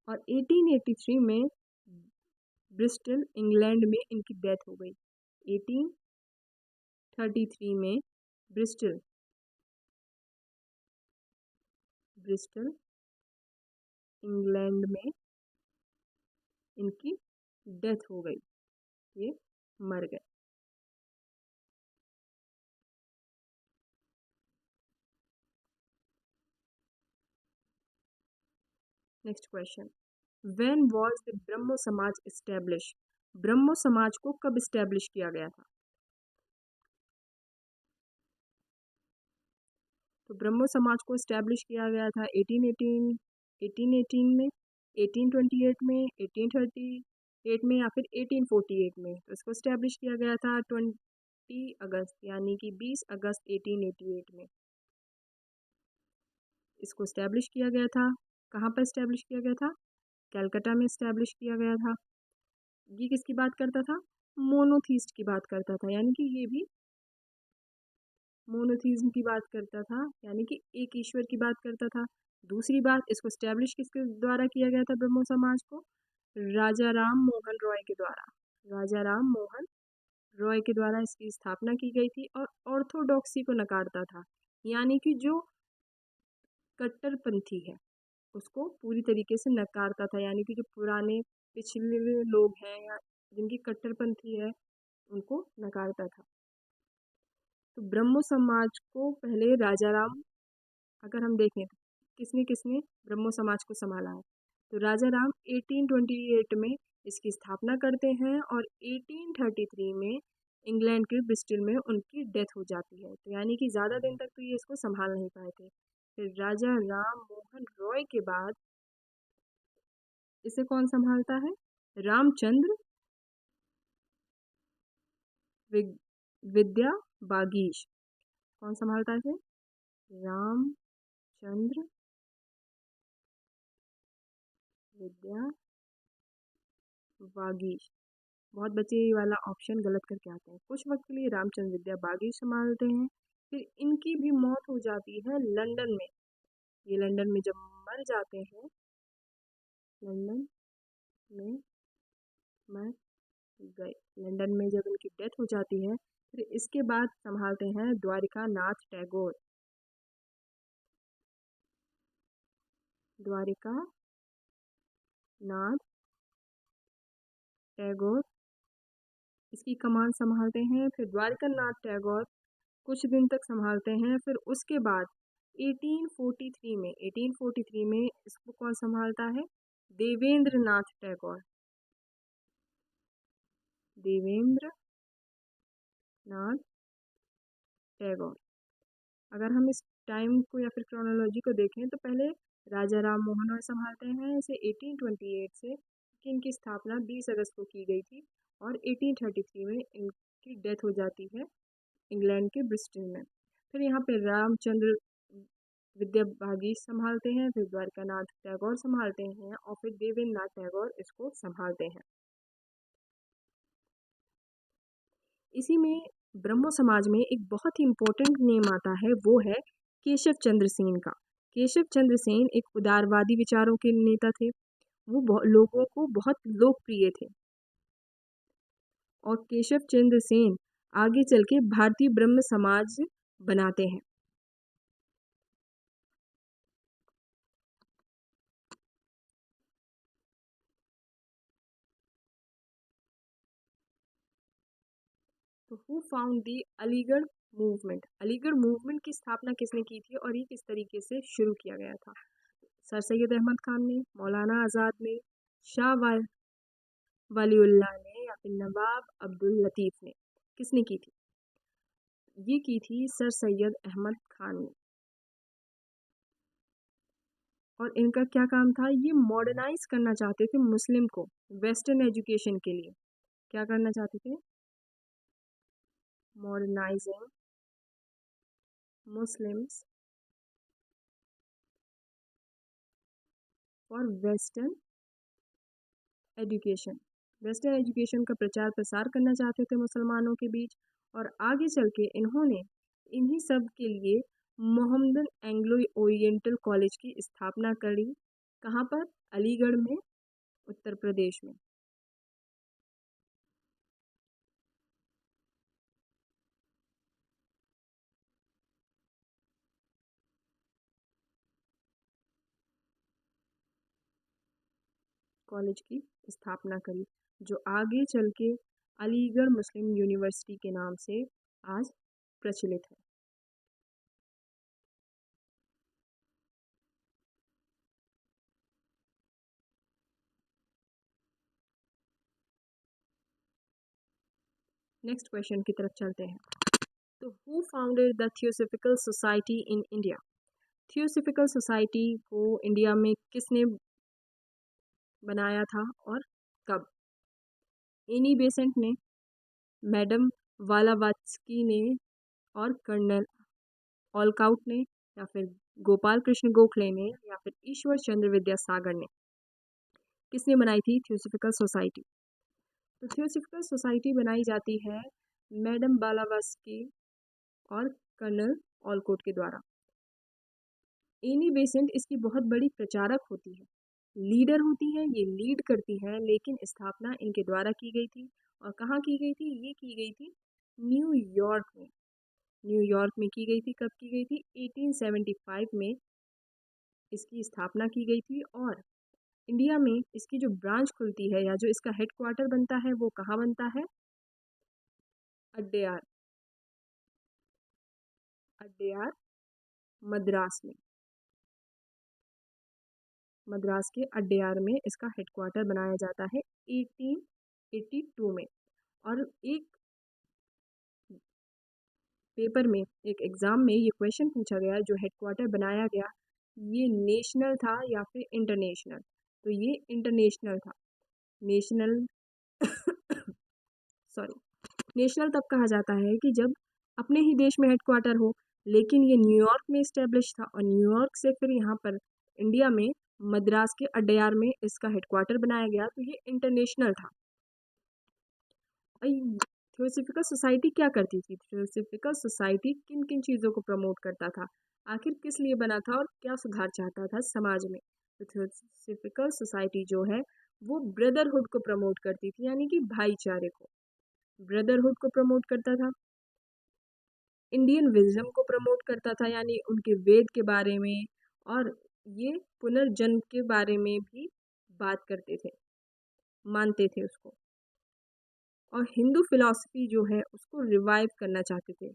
और 1883 में ब्रिस्टल इंग्लैंड में इनकी डेथ हो गई। 1833 में ब्रिस्टल ब्रिस्टल इंग्लैंड में इनकी डेथ हो गई, ये मर गए। Next question, when was the Brahmo Samaj establish? ब्रह्मो समाज को कब एस्टेब्लिश किया गया था? तो ब्रह्मो समाज को एस्टेब्लिश किया गया था 1818 में, 1828 में, 1838 में या फिर 1848 में। तो इसको एस्टेब्लिश किया गया था 20 अगस्त यानी कि 20 अगस्त 1888 में इसको एस्टेब्लिश किया गया था। कहाँ पर एस्टेब्लिश किया गया था? कलकत्ता में एस्टेब्लिश किया गया था। ये किसकी बात करता था? मोनोथीस्ट की बात करता था, यानी कि ये भी मोनोथीज्म की बात करता था, यानी कि एक ईश्वर की बात करता था। दूसरी बात, इसको स्टैब्लिश किसके द्वारा किया गया था ब्रह्मो समाज को? राजा राम मोहन रॉय के द्वारा। राजा राम मोहन रॉय के द्वारा इसकी स्थापना की गई थी और ऑर्थोडॉक्सी को नकारता था, यानी कि जो कट्टरपंथी है उसको पूरी तरीके से नकारता था, यानी कि जो पुराने पिछले लोग हैं या जिनकी कट्टरपंथी है उनको नकारता था। तो ब्रह्मो समाज को पहले राजा राम, अगर हम देखें तो किसने किसने ब्रह्मो समाज को संभाला है? तो राजा राम 1828 में इसकी स्थापना करते हैं और 1833 में इंग्लैंड के ब्रिस्टल में उनकी डेथ हो जाती है। तो यानी कि ज़्यादा दिन तक तो ये इसको संभाल नहीं पाए थे। फिर राजा राम मोहन रॉय के बाद इसे कौन संभालता है? रामचंद्र विद्या बागीश। कौन संभालता है इसे? रामचंद्र विद्या बागीश। बहुत बच्चे ये वाला ऑप्शन गलत करके आते हैं। कुछ वक्त के लिए रामचंद्र विद्या बागी संभालते हैं, फिर इनकी भी मौत हो जाती है लंदन में। ये लंदन में जब मर जाते हैं, लंदन में मर गए, लंदन में जब इनकी डेथ हो जाती है, फिर इसके बाद संभालते हैं द्वारिका नाथ टैगोर। द्वारिका नाथ टैगोर इसकी कमान संभालते हैं। फिर द्वारिका नाथ टैगोर कुछ दिन तक संभालते हैं, फिर उसके बाद 1843 में इसको कौन संभालता है? देवेंद्र नाथ टैगोर। देवेंद्र नाथ टैगोर। अगर हम इस टाइम को या फिर क्रोनोलॉजी को देखें तो पहले राजा राम मोहन रॉय संभालते हैं इसे 1828 से, कि इनकी स्थापना 20 अगस्त को की गई थी और 1833 में इनकी डेथ हो जाती है इंग्लैंड के ब्रिस्टल में। फिर यहाँ पे रामचंद्र विद्या भागी संभालते हैं, फिर द्वारकानाथ टैगोर संभालते हैं और फिर देवेंद्र नाथ टैगोर इसको संभालते हैं। इसी में ब्रह्मो समाज में एक बहुत ही इम्पोर्टेंट नेम आता है, वो है केशव चंद्र सेन का। केशव चंद्र सेन एक उदारवादी विचारों के नेता थे। वो लोगों को बहुत लोकप्रिय थे और केशव चंद्र सेन आगे चल के भारतीय ब्रह्म समाज बनाते हैं। तो who found the Aligarh movement? Aligarh movement की स्थापना किसने की थी और ये किस तरीके से शुरू किया गया था? सर सैयद अहमद खान ने, मौलाना आज़ाद ने, शाह वलीउल्लाह ने या फिर नवाब अब्दुल लतीफ़ ने? किसने की थी? ये की थी सर सैयद अहमद खान ने। और इनका क्या काम था? ये मॉडर्नाइज करना चाहते थे मुस्लिम को वेस्टर्न एजुकेशन के लिए। क्या करना चाहते थे? Modernising Muslims for western education. Western education का प्रचार प्रसार करना चाहते थे मुसलमानों के बीच, और आगे चल के इन्होंने इन्हीं सब के लिए मोहम्मदन एंग्लो ओरिएंटल कॉलेज की स्थापना करी। कहाँ पर? अलीगढ़ में, उत्तर प्रदेश में। कॉलेज की स्थापना करी, जो आगे चल के अलीगढ़ मुस्लिम यूनिवर्सिटी के नाम से आज प्रचलित है। नेक्स्ट क्वेश्चन की तरफ चलते हैं। तो who founded the theosophical society in India? Theosophical society को इंडिया में किसने बनाया था और कब? एनी बेसेंट ने, मैडम वालावात्स्की ने और कर्नल ऑलकाउट ने, या फिर गोपाल कृष्ण गोखले ने, या फिर ईश्वर चंद्र विद्यासागर ने? किसने बनाई थी थियोसॉफिकल सोसाइटी? तो थियोसॉफिकल सोसाइटी बनाई जाती है मैडम बालावास्की और कर्नल ऑलकोट के द्वारा। एनी बेसेंट इसकी बहुत बड़ी प्रचारक होती है, लीडर होती है, ये लीड करती है, लेकिन स्थापना इनके द्वारा की गई थी। और कहाँ की गई थी? ये की गई थी न्यूयॉर्क में। न्यूयॉर्क में की गई थी। कब की गई थी? 1875 में इसकी स्थापना की गई थी। और इंडिया में इसकी जो ब्रांच खुलती है या जो इसका हेडक्वार्टर बनता है वो कहाँ बनता है? अड्डेयार, अड्डेयार मद्रास में। मद्रास के अड्डेयार में इसका हेडक्वार्टर बनाया जाता है 1882 में। और एक पेपर में, एक एग्ज़ाम में ये क्वेश्चन पूछा गया, जो हेडक्वार्टर बनाया गया ये नेशनल था या फिर इंटरनेशनल? तो ये इंटरनेशनल था। नेशनल सॉरी, नेशनल तब कहा जाता है कि जब अपने ही देश में हेडक्वार्टर हो, लेकिन ये न्यूयॉर्क में इस्टेब्लिश था और न्यूयॉर्क से फिर यहाँ पर इंडिया में मद्रास के अड्डयार में इसका हेडक्वार्टर बनाया गया, तो ये इंटरनेशनल था। थियोसॉफिकल सोसाइटी क्या करती थी? थियोसॉफिकल सोसाइटी किन किन चीज़ों को प्रमोट करता था? आखिर किस लिए बना था और क्या सुधार चाहता था समाज में? तो थियोसॉफिकल सोसाइटी जो है वो ब्रदरहुड को प्रमोट करती थी, यानी कि भाईचारे को। ब्रदरहुड को प्रमोट करता था, इंडियन विजडम को प्रमोट करता था, यानी उनके वेद के बारे में, और ये पुनर्जन्म के बारे में भी बात करते थे, मानते थे उसको। और हिंदू फिलॉसफी जो है उसको रिवाइव करना चाहते थे।